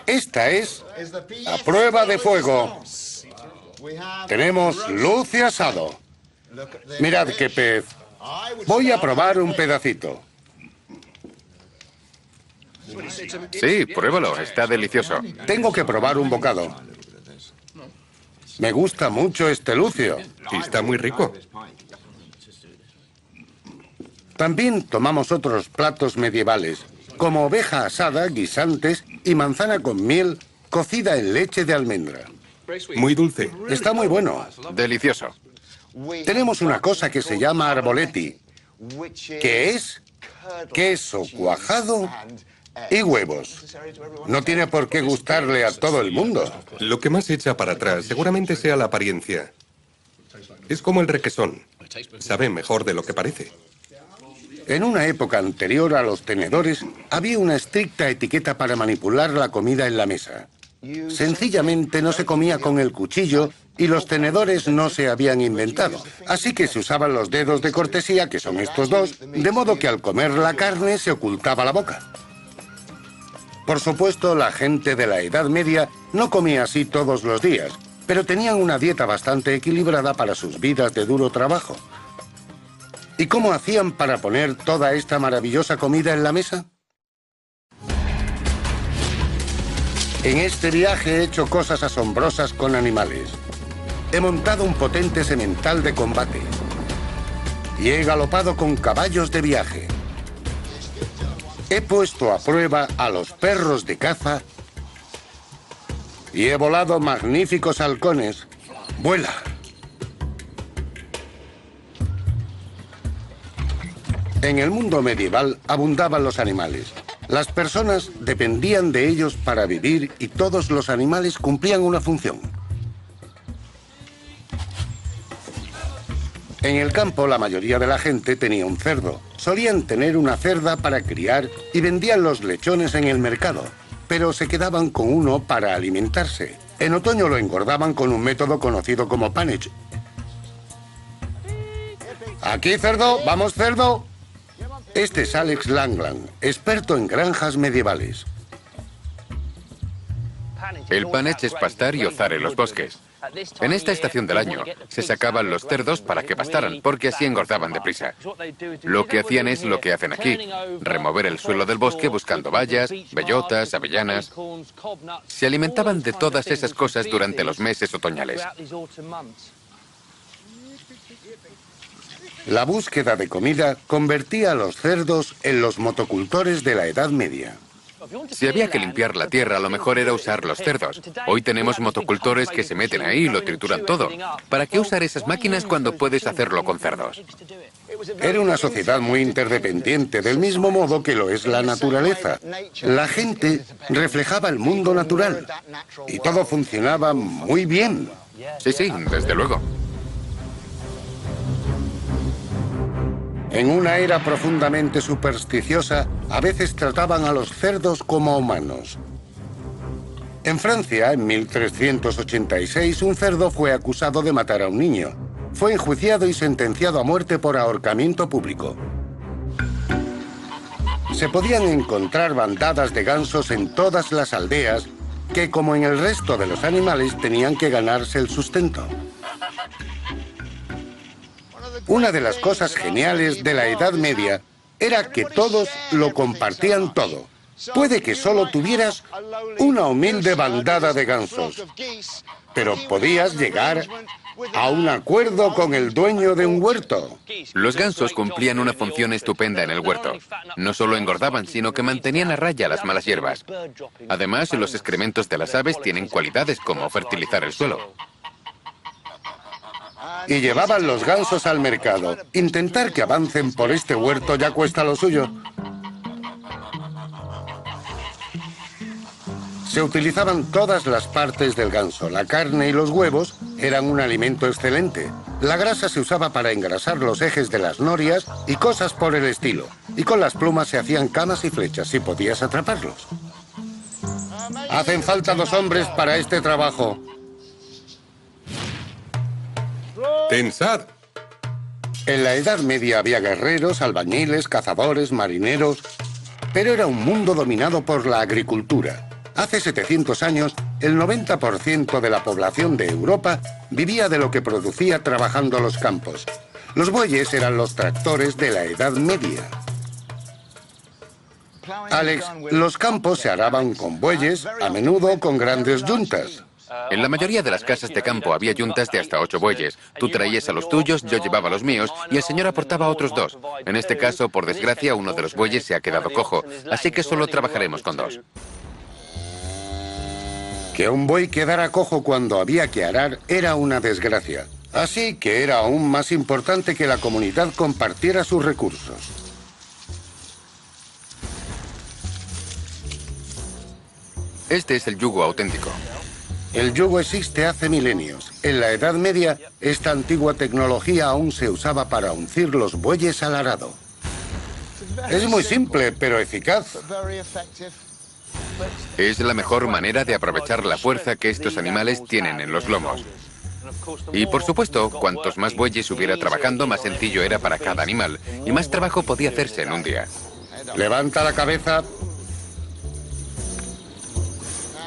A: Esta es la prueba de fuego. Tenemos luz y asado. Mirad qué pez. Voy a probar un pedacito.
C: Sí, pruébalo, está delicioso.
A: Tengo que probar un bocado. Me gusta mucho este lucio.
E: Y está muy rico.
A: También tomamos otros platos medievales, como oveja asada, guisantes y manzana con miel cocida en leche de almendra.
E: Muy dulce.
A: Está muy bueno.
C: Delicioso.
A: Tenemos una cosa que se llama arboletti, que es queso cuajado y huevos. No tiene por qué gustarle a todo el mundo.
E: Lo que más echa para atrás seguramente sea la apariencia. Es como el requesón. Sabe mejor de lo que parece.
A: En una época anterior a los tenedores, había una estricta etiqueta para manipular la comida en la mesa. Sencillamente no se comía con el cuchillo y los tenedores no se habían inventado. Así que se usaban los dedos de cortesía, que son estos dos, de modo que al comer la carne se ocultaba la boca. Por supuesto, la gente de la Edad Media no comía así todos los días, pero tenían una dieta bastante equilibrada para sus vidas de duro trabajo. ¿Y cómo hacían para poner toda esta maravillosa comida en la mesa? En este viaje he hecho cosas asombrosas con animales. He montado un potente semental de combate. Y he galopado con caballos de viaje. He puesto a prueba a los perros de caza. Y he volado magníficos halcones. ¡Vuela! En el mundo medieval abundaban los animales. Las personas dependían de ellos para vivir y todos los animales cumplían una función. En el campo la mayoría de la gente tenía un cerdo. Solían tener una cerda para criar y vendían los lechones en el mercado, pero se quedaban con uno para alimentarse. En otoño lo engordaban con un método conocido como pannage. Aquí, cerdo, vamos, cerdo. Este es Alex Langland, experto en granjas medievales.
C: El pannage es pastar y ozar en los bosques. En esta estación del año se sacaban los cerdos para que pastaran, porque así engordaban deprisa. Lo que hacían es lo que hacen aquí, remover el suelo del bosque buscando bayas, bellotas, avellanas. Se alimentaban de todas esas cosas durante los meses otoñales.
A: La búsqueda de comida convertía a los cerdos en los motocultores de la Edad Media.
C: Si había que limpiar la tierra, lo mejor era usar los cerdos. Hoy tenemos motocultores que se meten ahí y lo trituran todo. ¿Para qué usar esas máquinas cuando puedes hacerlo con cerdos?
A: Era una sociedad muy interdependiente, del mismo modo que lo es la naturaleza. La gente reflejaba el mundo natural y todo funcionaba muy bien.
C: Sí, sí, desde luego.
A: En una era profundamente supersticiosa, a veces trataban a los cerdos como humanos. En Francia, en 1386, un cerdo fue acusado de matar a un niño. Fue enjuiciado y sentenciado a muerte por ahorcamiento público. se podían encontrar bandadas de gansos en todas las aldeas que, como en el resto de los animales, tenían que ganarse el sustento. Una de las cosas geniales de la Edad Media era que todos lo compartían todo. Puede que solo tuvieras una humilde bandada de gansos, pero podías llegar a un acuerdo con el dueño de un huerto.
C: Los gansos cumplían una función estupenda en el huerto. No solo engordaban, sino que mantenían a raya las malas hierbas. Además, los excrementos de las aves tienen cualidades como fertilizar el suelo.
A: Y llevaban los gansos al mercado. Intentar que avancen por este huerto ya cuesta lo suyo. Se utilizaban todas las partes del ganso. La carne y los huevos eran un alimento excelente. La grasa se usaba para engrasar los ejes de las norias y cosas por el estilo. Y con las plumas se hacían camas y flechas si podías atraparlos. Hacen falta 2 hombres para este trabajo.
E: Pensad.
A: En la Edad Media había guerreros, albañiles, cazadores, marineros, pero era un mundo dominado por la agricultura. Hace 700 años, el 90% de la población de Europa vivía de lo que producía trabajando los campos. Los bueyes eran los tractores de la Edad Media. Alex, los campos se araban con bueyes, a menudo con grandes yuntas.
C: En la mayoría de las casas de campo había yuntas de hasta 8 bueyes. Tú traías a los tuyos, yo llevaba los míos y el señor aportaba otros 2. En este caso, por desgracia, uno de los bueyes se ha quedado cojo, así que solo trabajaremos con 2.
A: Que un buey quedara cojo cuando había que arar era una desgracia. Así que era aún más importante que la comunidad compartiera sus recursos.
C: Este es el yugo auténtico.
A: El yugo existe hace milenios. En la Edad Media, esta antigua tecnología aún se usaba para uncir los bueyes al arado. Es muy simple, pero eficaz.
C: Es la mejor manera de aprovechar la fuerza que estos animales tienen en los lomos. Y por supuesto, cuantos más bueyes hubiera trabajando, más sencillo era para cada animal, y más trabajo podía hacerse en un día.
A: Levanta la cabeza.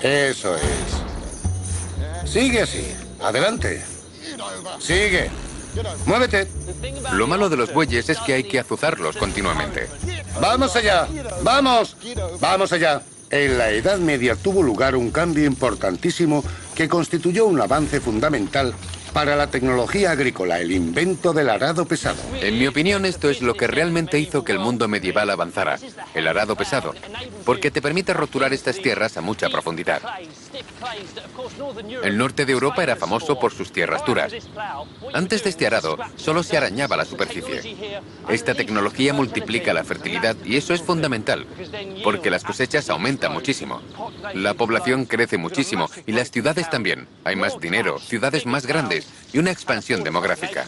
A: Eso es. Sigue así. Adelante. Sigue. Muévete.
C: Lo malo de los bueyes es que hay que azuzarlos continuamente.
A: ¡Vamos allá! ¡Vamos! ¡Vamos allá! En la Edad Media tuvo lugar un cambio importantísimo que constituyó un avance fundamental para la tecnología agrícola, el invento del arado pesado.
C: En mi opinión, esto es lo que realmente hizo que el mundo medieval avanzara, el arado pesado, porque te permite roturar estas tierras a mucha profundidad. El norte de Europa era famoso por sus tierras duras. Antes de este arado, solo se arañaba la superficie. Esta tecnología multiplica la fertilidad y eso es fundamental, porque las cosechas aumentan muchísimo. La población crece muchísimo y las ciudades también. Hay más dinero, ciudades más grandes y una expansión demográfica.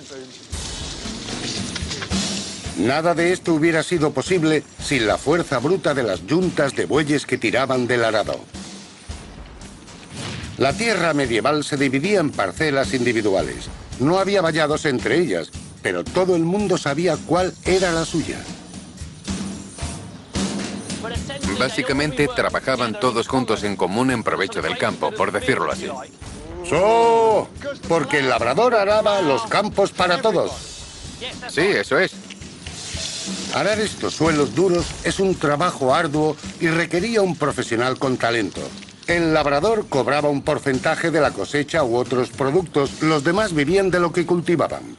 A: Nada de esto hubiera sido posible sin la fuerza bruta de las yuntas de bueyes que tiraban del arado. La tierra medieval se dividía en parcelas individuales. No había vallados entre ellas, pero todo el mundo sabía cuál era la suya.
C: Básicamente trabajaban todos juntos en común en provecho del campo, por decirlo así.
A: ¡So! Porque el labrador araba los campos para todos.
C: Sí, eso es.
A: Arar estos suelos duros es un trabajo arduo y requería un profesional con talento. El labrador cobraba un porcentaje de la cosecha u otros productos, los demás vivían de lo que cultivaban.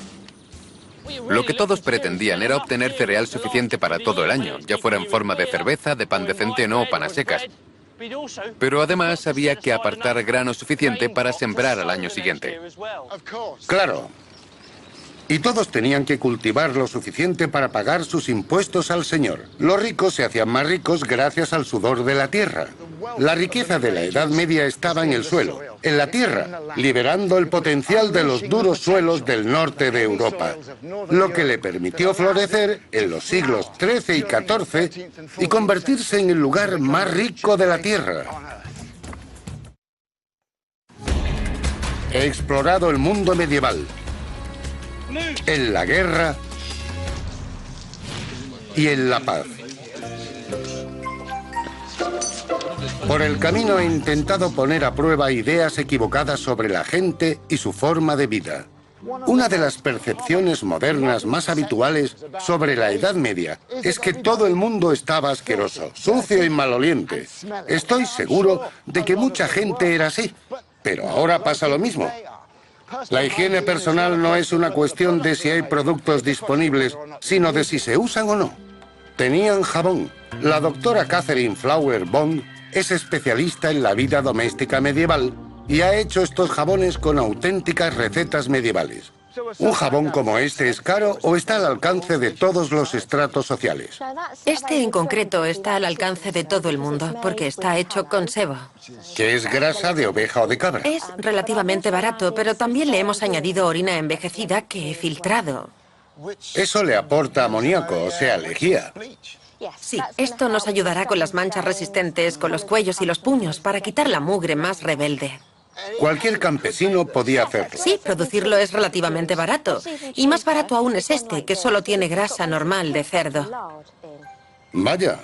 C: Lo que todos pretendían era obtener cereal suficiente para todo el año, ya fuera en forma de cerveza, de pan de centeno o panas secas. Pero además había que apartar grano suficiente para sembrar al año siguiente.
A: Claro. Y todos tenían que cultivar lo suficiente para pagar sus impuestos al señor. Los ricos se hacían más ricos gracias al sudor de la tierra. La riqueza de la Edad Media estaba en el suelo, en la tierra, liberando el potencial de los duros suelos del norte de Europa, lo que le permitió florecer en los siglos XIII y XIV y convertirse en el lugar más rico de la tierra. He explorado el mundo medieval, en la guerra y en la paz. Por el camino he intentado poner a prueba ideas equivocadas sobre la gente y su forma de vida. Una de las percepciones modernas más habituales sobre la Edad Media es que todo el mundo estaba asqueroso, sucio y maloliente. Estoy seguro de que mucha gente era así, pero ahora pasa lo mismo. La higiene personal no es una cuestión de si hay productos disponibles, sino de si se usan o no. Tenían jabón. La doctora Catherine Flower Bond es especialista en la vida doméstica medieval y ha hecho estos jabones con auténticas recetas medievales. ¿Un jabón como este es caro o está al alcance de todos los estratos sociales?
D: Este en concreto está al alcance de todo el mundo, porque está hecho con sebo.
A: ¿Que es grasa de oveja o de cabra?
D: Es relativamente barato, pero también le hemos añadido orina envejecida que he filtrado.
A: Eso le aporta amoníaco, o sea, lejía.
D: Sí, esto nos ayudará con las manchas resistentes, con los cuellos y los puños, para quitar la mugre más rebelde.
A: Cualquier campesino podía hacerlo.
D: Sí, producirlo es relativamente barato. Y más barato aún es este, que solo tiene grasa normal de cerdo.
A: Vaya.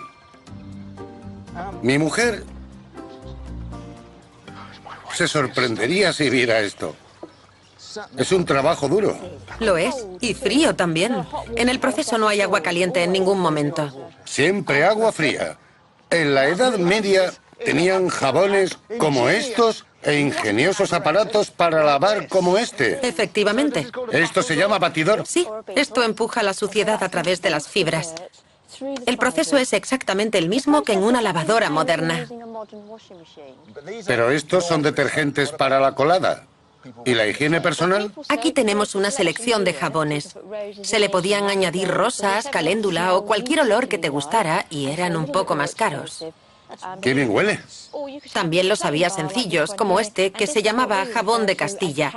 A: Mi mujer se sorprendería si viera esto. Es un trabajo duro.
D: Lo es, y frío también. En el proceso no hay agua caliente en ningún momento.
A: Siempre agua fría. En la Edad Media tenían jabones como estos e ingeniosos aparatos para lavar como este.
D: Efectivamente.
A: Esto se llama batidor.
D: Sí, esto empuja la suciedad a través de las fibras. El proceso es exactamente el mismo que en una lavadora moderna.
A: Pero estos son detergentes para la colada. ¿Y la higiene personal?
D: Aquí tenemos una selección de jabones. Se le podían añadir rosas, caléndula o cualquier olor que te gustara y eran un poco más caros.
A: ¡Qué bien huele!
D: También los había sencillos, como este, que se llamaba jabón de Castilla.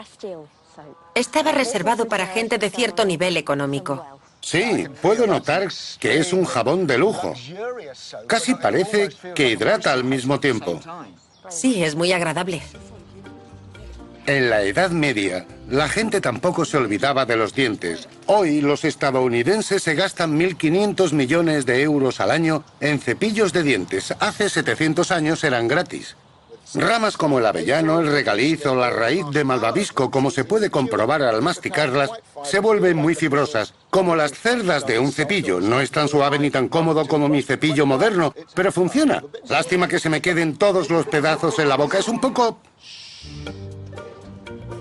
D: Estaba reservado para gente de cierto nivel económico.
A: Sí, puedo notar que es un jabón de lujo. Casi parece que hidrata al mismo tiempo.
D: Sí, es muy agradable.
A: En la Edad Media, la gente tampoco se olvidaba de los dientes. Hoy, los estadounidenses se gastan 1.500 millones de euros al año en cepillos de dientes. Hace 700 años eran gratis. Ramas como el avellano, el regaliz o la raíz de malvavisco, como se puede comprobar al masticarlas, se vuelven muy fibrosas, como las cerdas de un cepillo. No es tan suave ni tan cómodo como mi cepillo moderno, pero funciona. Lástima que se me queden todos los pedazos en la boca. Es un poco...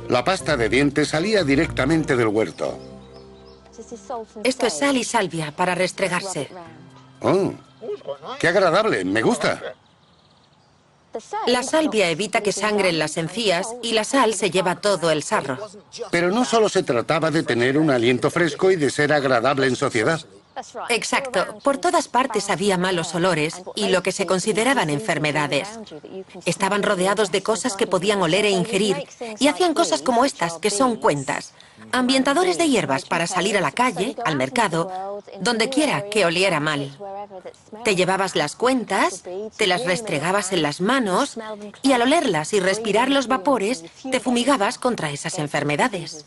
A: La pasta de dientes salía directamente del huerto.
D: Esto es sal y salvia para restregarse.
A: ¡Oh! ¡Qué agradable! Me gusta.
D: La salvia evita que sangren las encías y la sal se lleva todo el sarro.
A: Pero no solo se trataba de tener un aliento fresco y de ser agradable en sociedad.
D: Exacto. Por todas partes había malos olores y lo que se consideraban enfermedades. Estaban rodeados de cosas que podían oler e ingerir y hacían cosas como estas, que son cuentas. Ambientadores de hierbas para salir a la calle, al mercado, donde quiera que oliera mal. Te llevabas las cuentas, te las restregabas en las manos y al olerlas y respirar los vapores, te fumigabas contra esas enfermedades.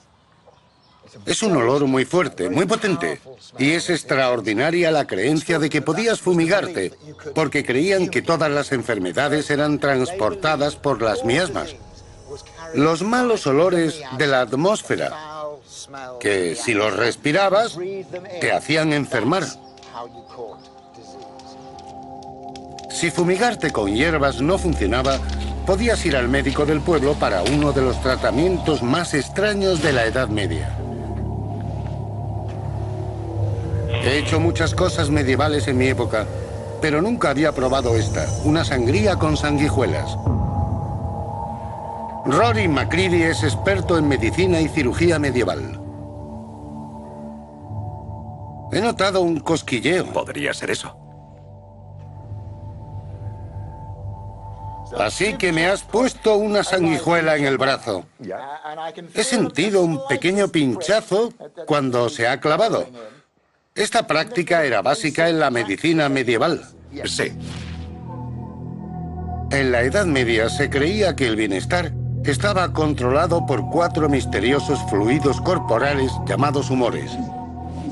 A: Es un olor muy fuerte, muy potente. Y es extraordinaria la creencia de que podías fumigarte, porque creían que todas las enfermedades eran transportadas por las miasmas. Los malos olores de la atmósfera, que si los respirabas, te hacían enfermar. Si fumigarte con hierbas no funcionaba, podías ir al médico del pueblo para uno de los tratamientos más extraños de la Edad Media. He hecho muchas cosas medievales en mi época, pero nunca había probado esta, una sangría con sanguijuelas. Rory McCready es experto en medicina y cirugía medieval. He notado un cosquilleo.
B: Podría ser eso.
A: Así que me has puesto una sanguijuela en el brazo. He sentido un pequeño pinchazo cuando se ha clavado. Esta práctica era básica en la medicina medieval.
B: Sí.
A: En la Edad Media se creía que el bienestar estaba controlado por 4 misteriosos fluidos corporales llamados humores.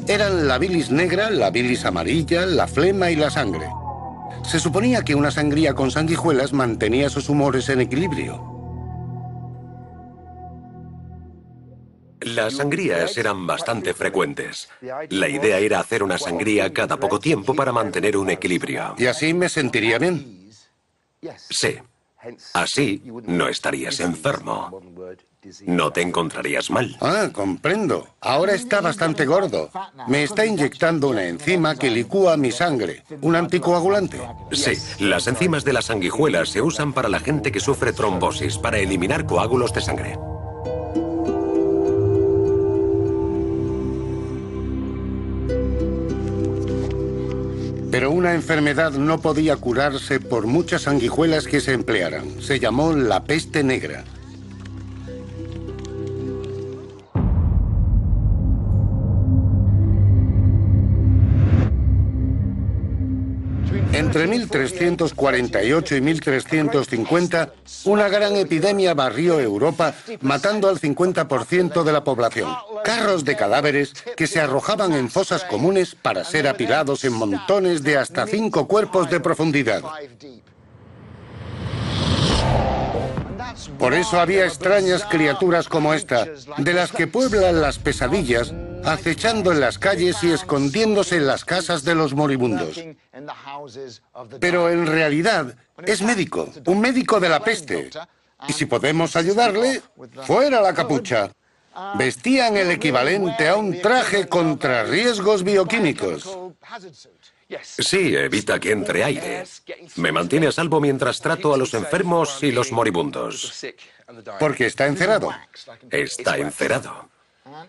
A: Eran la bilis negra, la bilis amarilla, la flema y la sangre. Se suponía que una sangría con sanguijuelas mantenía sus humores en equilibrio.
B: Las sangrías eran bastante frecuentes. La idea era hacer una sangría cada poco tiempo para mantener un equilibrio.
A: Y así me sentiría bien.
B: Sí. Así no estarías enfermo. No te encontrarías mal.
A: Ah, comprendo. Ahora está bastante gordo. Me está inyectando una enzima que licúa mi sangre. ¿Un anticoagulante?
B: Sí, las enzimas de las sanguijuelas se usan para la gente que sufre trombosis, para eliminar coágulos de sangre.
A: Pero una enfermedad no podía curarse por muchas sanguijuelas que se emplearan. Se llamó la peste negra. Entre 1348 y 1350, una gran epidemia barrió Europa, matando al 50% de la población. Carros de cadáveres que se arrojaban en fosas comunes para ser apilados en montones de hasta 5 cuerpos de profundidad. Por eso había extrañas criaturas como esta, de las que pueblan las pesadillas, acechando en las calles y escondiéndose en las casas de los moribundos. Pero en realidad es médico, un médico de la peste. Y si podemos ayudarle, fuera la capucha. Vestían el equivalente a un traje contra riesgos bioquímicos.
B: Sí, evita que entre aire. Me mantiene a salvo mientras trato a los enfermos y los moribundos.
A: Porque está encerado.
B: Está encerado.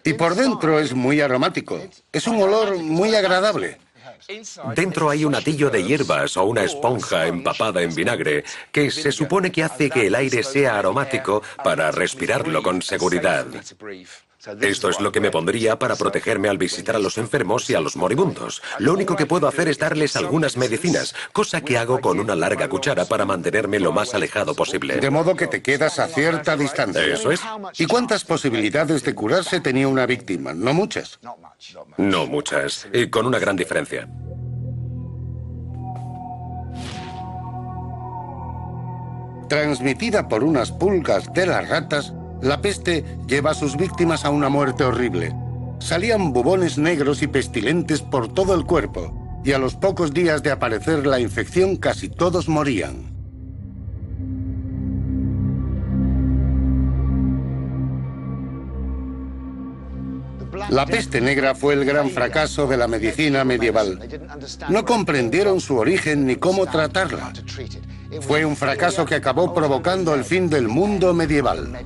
A: Y por dentro es muy aromático. Es un olor muy agradable.
B: Dentro hay un atillo de hierbas o una esponja empapada en vinagre que se supone que hace que el aire sea aromático para respirarlo con seguridad. Esto es lo que me pondría para protegerme al visitar a los enfermos y a los moribundos. Lo único que puedo hacer es darles algunas medicinas, cosa que hago con una larga cuchara para mantenerme lo más alejado posible.
A: De modo que te quedas a cierta distancia.
B: Eso es.
A: ¿Y cuántas posibilidades de curarse tenía una víctima? No muchas.
B: No muchas, y con una gran diferencia.
A: Transmitida por unas pulgas de las ratas, la peste lleva a sus víctimas a una muerte horrible. Salían bubones negros y pestilentes por todo el cuerpo, y a los pocos días de aparecer la infección casi todos morían. La peste negra fue el gran fracaso de la medicina medieval. No comprendieron su origen ni cómo tratarla. Fue un fracaso que acabó provocando el fin del mundo medieval.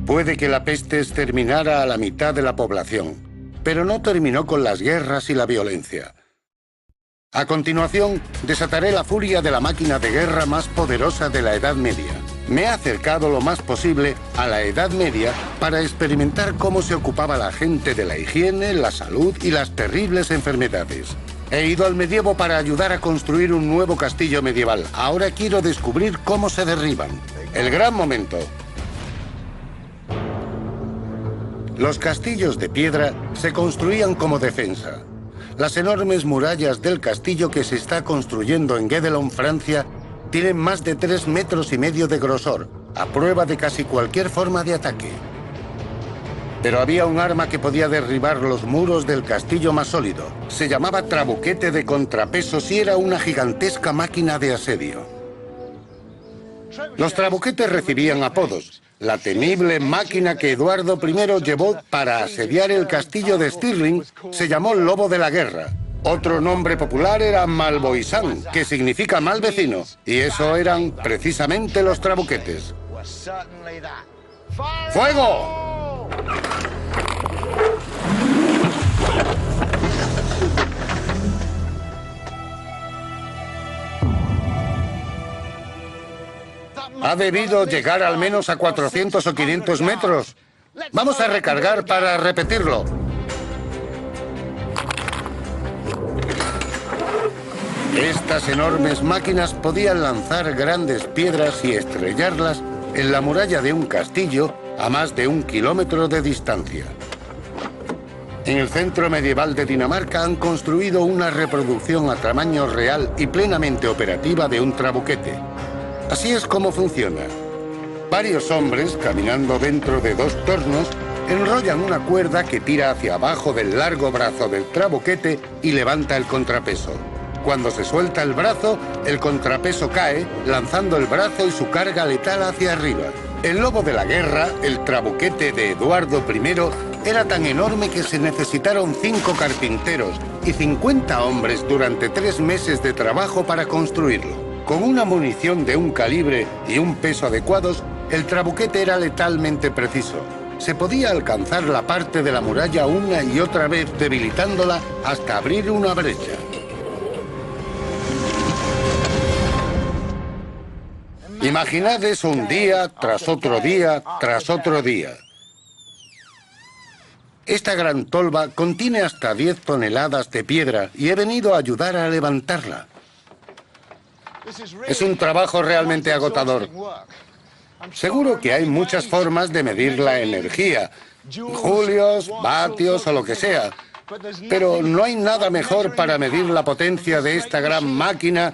A: Puede que la peste exterminara a la mitad de la población, pero no terminó con las guerras y la violencia. A continuación, desataré la furia de la máquina de guerra más poderosa de la Edad Media. Me he acercado lo más posible a la Edad Media para experimentar cómo se ocupaba la gente de la higiene, la salud y las terribles enfermedades. He ido al medievo para ayudar a construir un nuevo castillo medieval. Ahora quiero descubrir cómo se derriban. El gran momento. Los castillos de piedra se construían como defensa. Las enormes murallas del castillo que se está construyendo en Guédelon, Francia, tienen más de 3,5 metros de grosor, a prueba de casi cualquier forma de ataque. Pero había un arma que podía derribar los muros del castillo más sólido. Se llamaba trabuquete de contrapesos y era una gigantesca máquina de asedio. Los trabuquetes recibían apodos. La temible máquina que Eduardo I llevó para asediar el castillo de Stirling se llamó Lobo de la Guerra. Otro nombre popular era Malvoisin, que significa mal vecino, y eso eran precisamente los trabuquetes. ¡Fuego! Ha debido llegar al menos a 400 o 500 metros. Vamos a recargar para repetirlo. Estas enormes máquinas podían lanzar grandes piedras y estrellarlas en la muralla de un castillo a más de 1 kilómetro de distancia. En el centro medieval de Dinamarca han construido una reproducción a tamaño real y plenamente operativa de un trabuquete. Así es como funciona. Varios hombres, caminando dentro de dos tornos, enrollan una cuerda que tira hacia abajo del largo brazo del trabuquete y levanta el contrapeso. Cuando se suelta el brazo, el contrapeso cae, lanzando el brazo y su carga letal hacia arriba. El lobo de la guerra, el trabuquete de Eduardo I, era tan enorme que se necesitaron 5 carpinteros y 50 hombres durante 3 meses de trabajo para construirlo. Con una munición de un calibre y un peso adecuados, el trabuquete era letalmente preciso. Se podía alcanzar la parte de la muralla una y otra vez, debilitándola hasta abrir una brecha. Imaginad eso un día, tras otro día, tras otro día. Esta gran tolva contiene hasta 10 toneladas de piedra y he venido a ayudar a levantarla. Es un trabajo realmente agotador. Seguro que hay muchas formas de medir la energía, julios, vatios o lo que sea. Pero no hay nada mejor para medir la potencia de esta gran máquina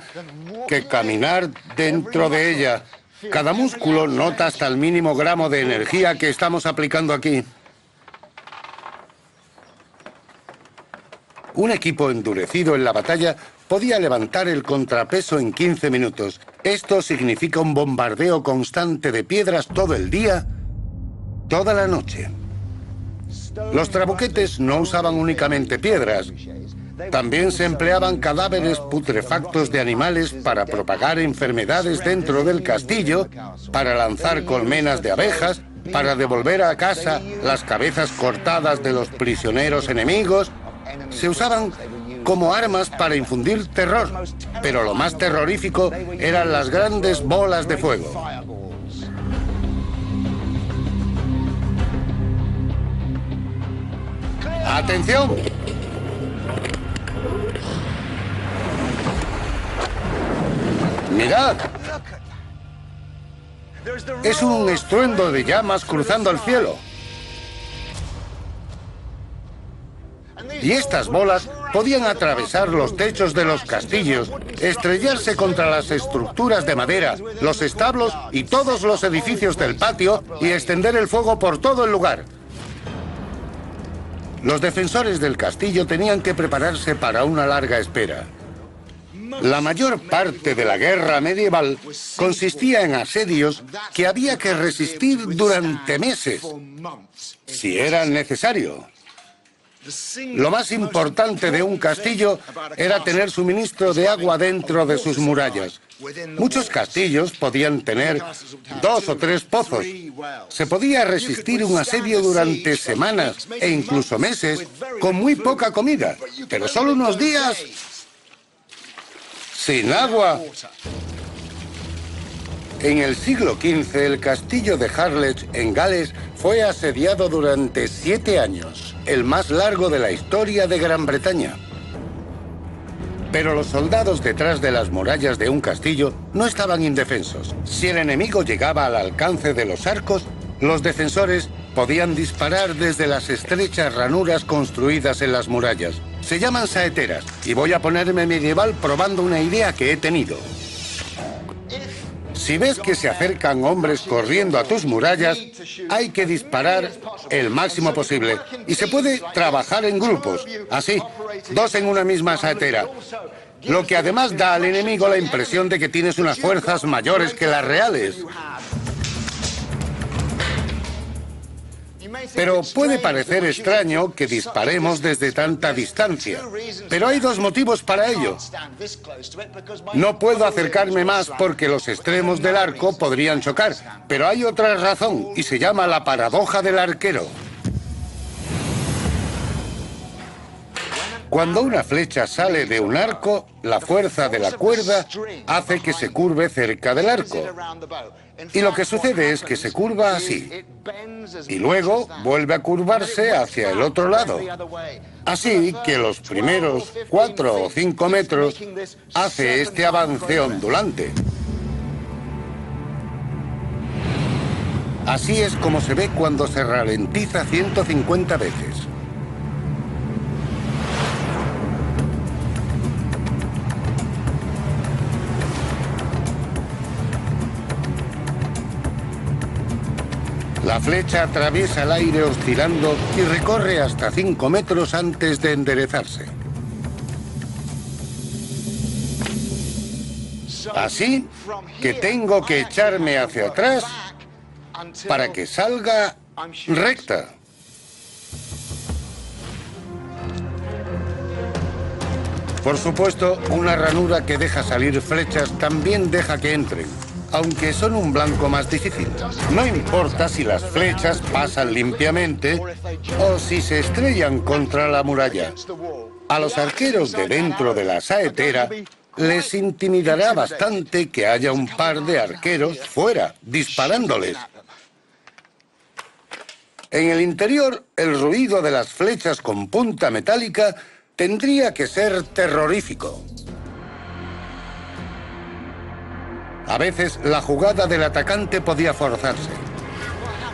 A: que caminar dentro de ella. Cada músculo nota hasta el mínimo gramo de energía que estamos aplicando aquí. Un equipo endurecido en la batalla podía levantar el contrapeso en 15 minutos. Esto significa un bombardeo constante de piedras todo el día, toda la noche. Los trabuquetes no usaban únicamente piedras. También se empleaban cadáveres putrefactos de animales para propagar enfermedades dentro del castillo, para lanzar colmenas de abejas, para devolver a casa las cabezas cortadas de los prisioneros enemigos. Se usaban como armas para infundir terror, pero lo más terrorífico eran las grandes bolas de fuego. ¡Atención! ¡Mirad! Es un estruendo de llamas cruzando el cielo. Y estas bolas podían atravesar los techos de los castillos, estrellarse contra las estructuras de madera, los establos y todos los edificios del patio y extender el fuego por todo el lugar. Los defensores del castillo tenían que prepararse para una larga espera. La mayor parte de la guerra medieval consistía en asedios que había que resistir durante meses, si era necesario. Lo más importante de un castillo era tener suministro de agua dentro de sus murallas. Muchos castillos podían tener 2 o 3 pozos. Se podía resistir un asedio durante semanas e incluso meses con muy poca comida, pero solo unos días sin agua. En el siglo XV, el castillo de Harlech, en Gales, fue asediado durante 7 años, el más largo de la historia de Gran Bretaña. Pero los soldados detrás de las murallas de un castillo no estaban indefensos. Si el enemigo llegaba al alcance de los arcos, los defensores podían disparar desde las estrechas ranuras construidas en las murallas. Se llaman saeteras, y voy a ponerme medieval probando una idea que he tenido. Si ves que se acercan hombres corriendo a tus murallas, hay que disparar el máximo posible. Y se puede trabajar en grupos, así, 2 en una misma saetera. Lo que además da al enemigo la impresión de que tienes unas fuerzas mayores que las reales. Pero puede parecer extraño que disparemos desde tanta distancia. Pero hay 2 motivos para ello. No puedo acercarme más porque los extremos del arco podrían chocar. Pero hay otra razón, y se llama la paradoja del arquero. Cuando una flecha sale de un arco, la fuerza de la cuerda hace que se curve cerca del arco. Y lo que sucede es que se curva así. Y luego vuelve a curvarse hacia el otro lado. Así que los primeros 4 o 5 metros hace este avance ondulante. Así es como se ve cuando se ralentiza 150 veces. La flecha atraviesa el aire oscilando y recorre hasta 5 metros antes de enderezarse. Así que tengo que echarme hacia atrás para que salga recta. Por supuesto, una ranura que deja salir flechas también deja que entren, aunque son un blanco más difícil. No importa si las flechas pasan limpiamente o si se estrellan contra la muralla. A los arqueros de dentro de la saetera les intimidará bastante que haya un par de arqueros fuera, disparándoles. En el interior, el ruido de las flechas con punta metálica tendría que ser terrorífico. A veces, la jugada del atacante podía forzarse.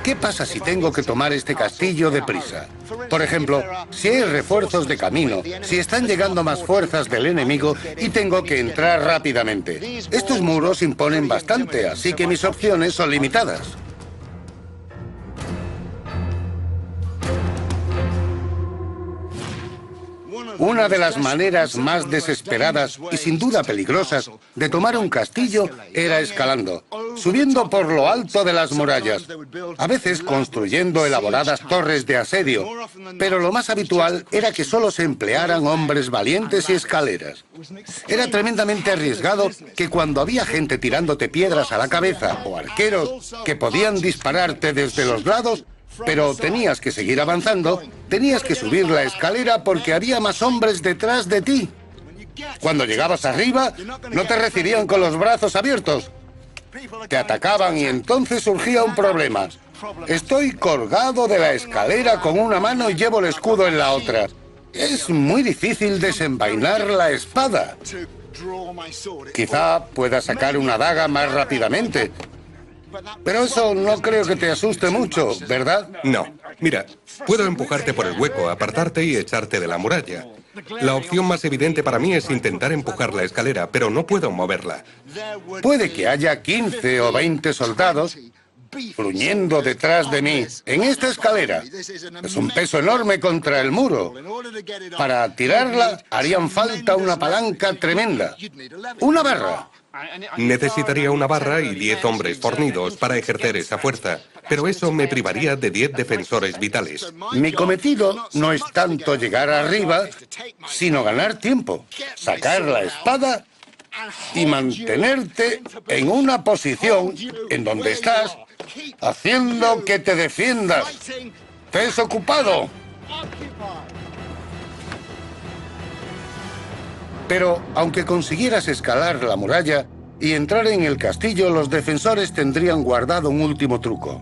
A: ¿Qué pasa si tengo que tomar este castillo deprisa? Por ejemplo, si hay refuerzos de camino, si están llegando más fuerzas del enemigo y tengo que entrar rápidamente. Estos muros imponen bastante, así que mis opciones son limitadas. Una de las maneras más desesperadas y sin duda peligrosas de tomar un castillo era escalando, subiendo por lo alto de las murallas, a veces construyendo elaboradas torres de asedio, pero lo más habitual era que solo se emplearan hombres valientes y escaleras. Era tremendamente arriesgado que cuando había gente tirándote piedras a la cabeza o arqueros que podían dispararte desde los lados, pero tenías que seguir avanzando, tenías que subir la escalera porque había más hombres detrás de ti. Cuando llegabas arriba, no te recibían con los brazos abiertos. Te atacaban y entonces surgía un problema. Estoy colgado de la escalera con una mano y llevo el escudo en la otra. Es muy difícil desenvainar la espada. Quizá pueda sacar una daga más rápidamente. Pero eso no creo que te asuste mucho, ¿verdad?
E: No. Mira, puedo empujarte por el hueco, apartarte y echarte de la muralla. La opción más evidente para mí es intentar empujar la escalera, pero no puedo moverla.
A: Puede que haya 15 o 20 soldados gruñendo detrás de mí en esta escalera. Es un peso enorme contra el muro. Para tirarla harían falta una palanca tremenda. Una barra.
E: Necesitaría una barra y 10 hombres fornidos para ejercer esa fuerza, pero eso me privaría de 10 defensores vitales.
A: Mi cometido no es tanto llegar arriba, sino ganar tiempo, sacar la espada y mantenerte en una posición en donde estás, haciendo que te defiendas. ¡Estés ocupado! Pero, aunque consiguieras escalar la muralla y entrar en el castillo, los defensores tendrían guardado un último truco.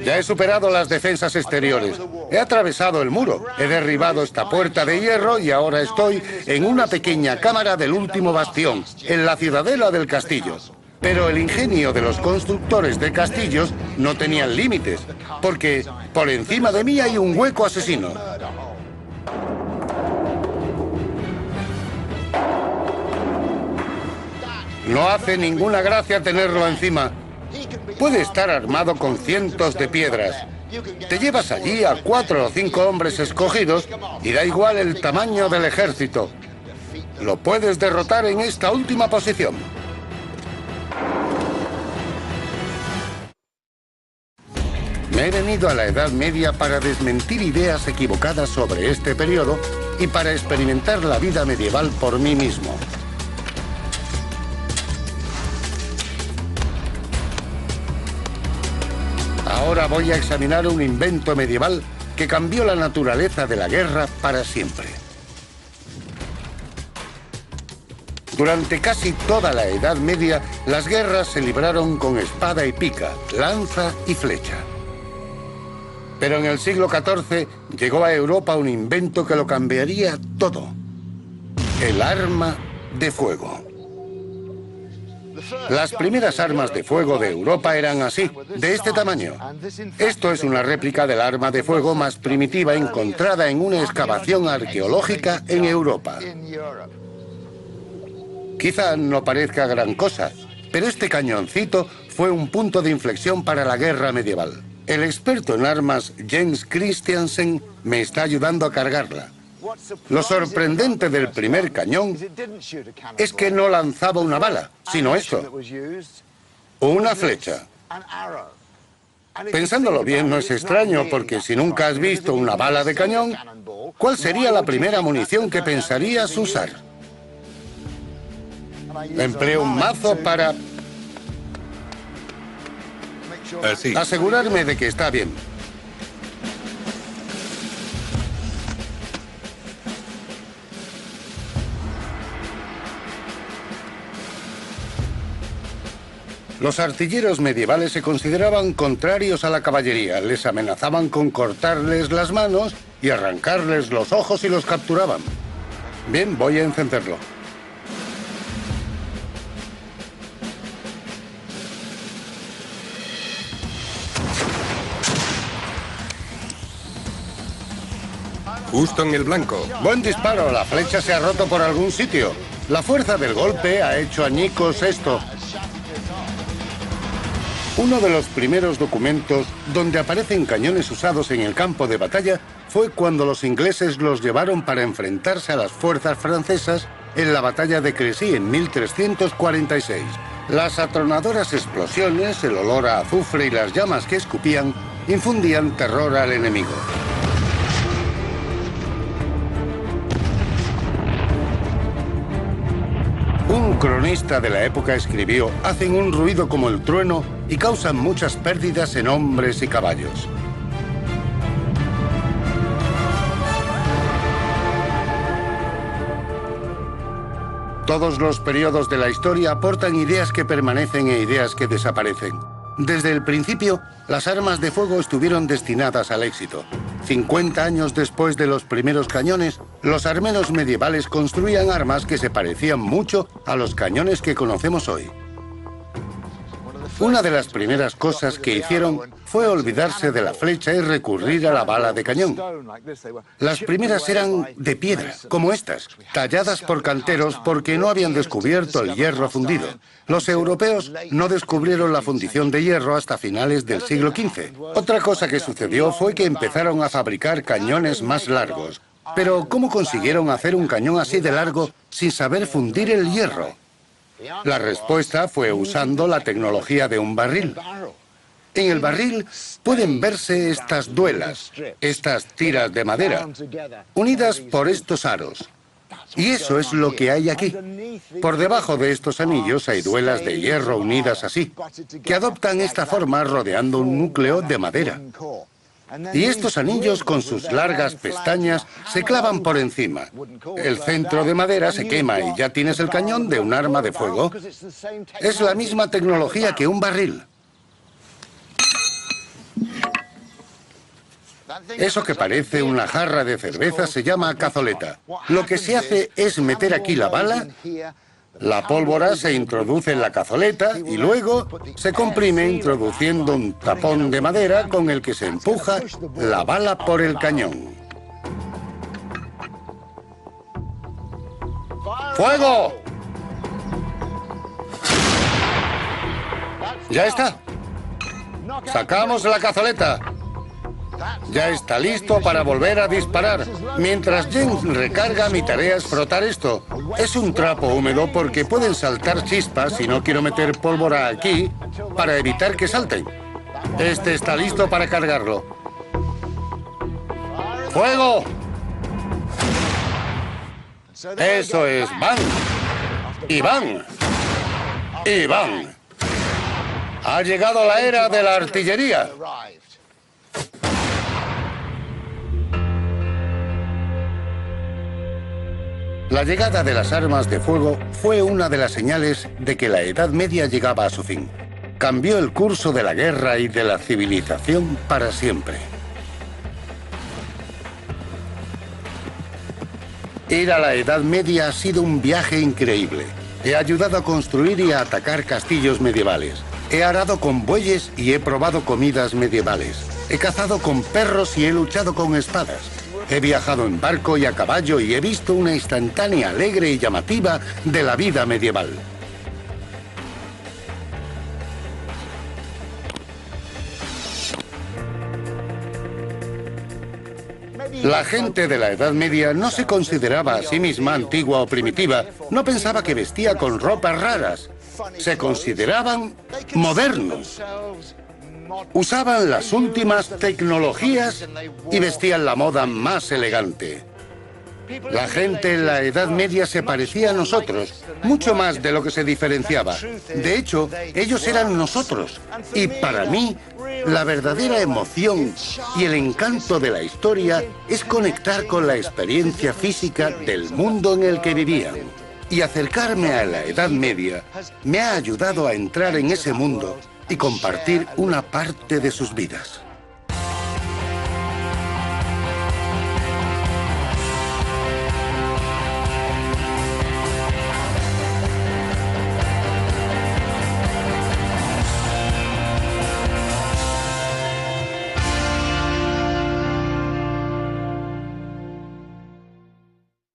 A: Ya he superado las defensas exteriores. He atravesado el muro, he derribado esta puerta de hierro y ahora estoy en una pequeña cámara del último bastión, en la ciudadela del castillo. Pero el ingenio de los constructores de castillos no tenían límites, porque por encima de mí hay un hueco asesino. No hace ninguna gracia tenerlo encima. Puede estar armado con cientos de piedras. Te llevas allí a 4 o 5 hombres escogidos y da igual el tamaño del ejército. Lo puedes derrotar en esta última posición. Me he venido a la Edad Media para desmentir ideas equivocadas sobre este periodo y para experimentar la vida medieval por mí mismo. Ahora voy a examinar un invento medieval que cambió la naturaleza de la guerra para siempre. Durante casi toda la Edad Media, las guerras se libraron con espada y pica, lanza y flecha. Pero en el siglo XIV llegó a Europa un invento que lo cambiaría todo: el arma de fuego. Las primeras armas de fuego de Europa eran así, de este tamaño. Esto es una réplica del arma de fuego más primitiva encontrada en una excavación arqueológica en Europa. Quizá no parezca gran cosa, pero este cañoncito fue un punto de inflexión para la guerra medieval. El experto en armas Jens Christiansen me está ayudando a cargarla. Lo sorprendente del primer cañón es que no lanzaba una bala, sino esto, una flecha. Pensándolo bien, no es extraño, porque si nunca has visto una bala de cañón, ¿cuál sería la primera munición que pensarías usar? Empleo un mazo para
E: Así.
A: asegurarme de que está bien. Los artilleros medievales se consideraban contrarios a la caballería. Les amenazaban con cortarles las manos y arrancarles los ojos y los capturaban. Bien, voy a encenderlo.
E: Justo en el blanco.
A: Buen disparo, la flecha se ha roto por algún sitio. La fuerza del golpe ha hecho añicos esto. Uno de los primeros documentos donde aparecen cañones usados en el campo de batalla fue cuando los ingleses los llevaron para enfrentarse a las fuerzas francesas en la batalla de Crécy en 1346. Las atronadoras explosiones, el olor a azufre y las llamas que escupían infundían terror al enemigo. Un cronista de la época escribió: hacen un ruido como el trueno y causan muchas pérdidas en hombres y caballos. Todos los periodos de la historia aportan ideas que permanecen e ideas que desaparecen. Desde el principio, las armas de fuego estuvieron destinadas al éxito. 50 años después de los primeros cañones, los armenos medievales construían armas que se parecían mucho a los cañones que conocemos hoy. Una de las primeras cosas que hicieron fue olvidarse de la flecha y recurrir a la bala de cañón. Las primeras eran de piedra, como estas, talladas por canteros porque no habían descubierto el hierro fundido. Los europeos no descubrieron la fundición de hierro hasta finales del siglo XV. Otra cosa que sucedió fue que empezaron a fabricar cañones más largos. Pero ¿cómo consiguieron hacer un cañón así de largo sin saber fundir el hierro? La respuesta fue usando la tecnología de un barril. En el barril pueden verse estas duelas, estas tiras de madera, unidas por estos aros. Y eso es lo que hay aquí. Por debajo de estos anillos hay duelas de hierro unidas así, que adoptan esta forma rodeando un núcleo de madera. Y estos anillos con sus largas pestañas se clavan por encima. El centro de madera se quema y ya tienes el cañón de un arma de fuego. Es la misma tecnología que un barril. Eso que parece una jarra de cerveza se llama cazoleta. Lo que se hace es meter aquí la bala, la pólvora se introduce en la cazoleta y luego se comprime introduciendo un tapón de madera con el que se empuja la bala por el cañón. ¡Fuego! Ya está. Sacamos la cazoleta. Ya está listo para volver a disparar. Mientras James recarga, mi tarea es frotar esto. Es un trapo húmedo porque pueden saltar chispas y no quiero meter pólvora aquí para evitar que salten. Este está listo para cargarlo. ¡Fuego! Eso es, van. Y van. Y van. Ha llegado la era de la artillería. La llegada de las armas de fuego fue una de las señales de que la Edad Media llegaba a su fin. Cambió el curso de la guerra y de la civilización para siempre. Ir a la Edad Media ha sido un viaje increíble. He ayudado a construir y a atacar castillos medievales. He arado con bueyes y he probado comidas medievales. He cazado con perros y he luchado con espadas. He viajado en barco y a caballo y he visto una instantánea alegre y llamativa de la vida medieval. La gente de la Edad Media no se consideraba a sí misma antigua o primitiva, no pensaba que vestía con ropas raras. Se consideraban modernos. Usaban las últimas tecnologías y vestían la moda más elegante. La gente en la Edad Media se parecía a nosotros, mucho más de lo que se diferenciaba. De hecho, ellos eran nosotros. Y para mí, la verdadera emoción y el encanto de la historia es conectar con la experiencia física del mundo en el que vivían. Y acercarme a la Edad Media me ha ayudado a entrar en ese mundo y compartir una parte de sus vidas.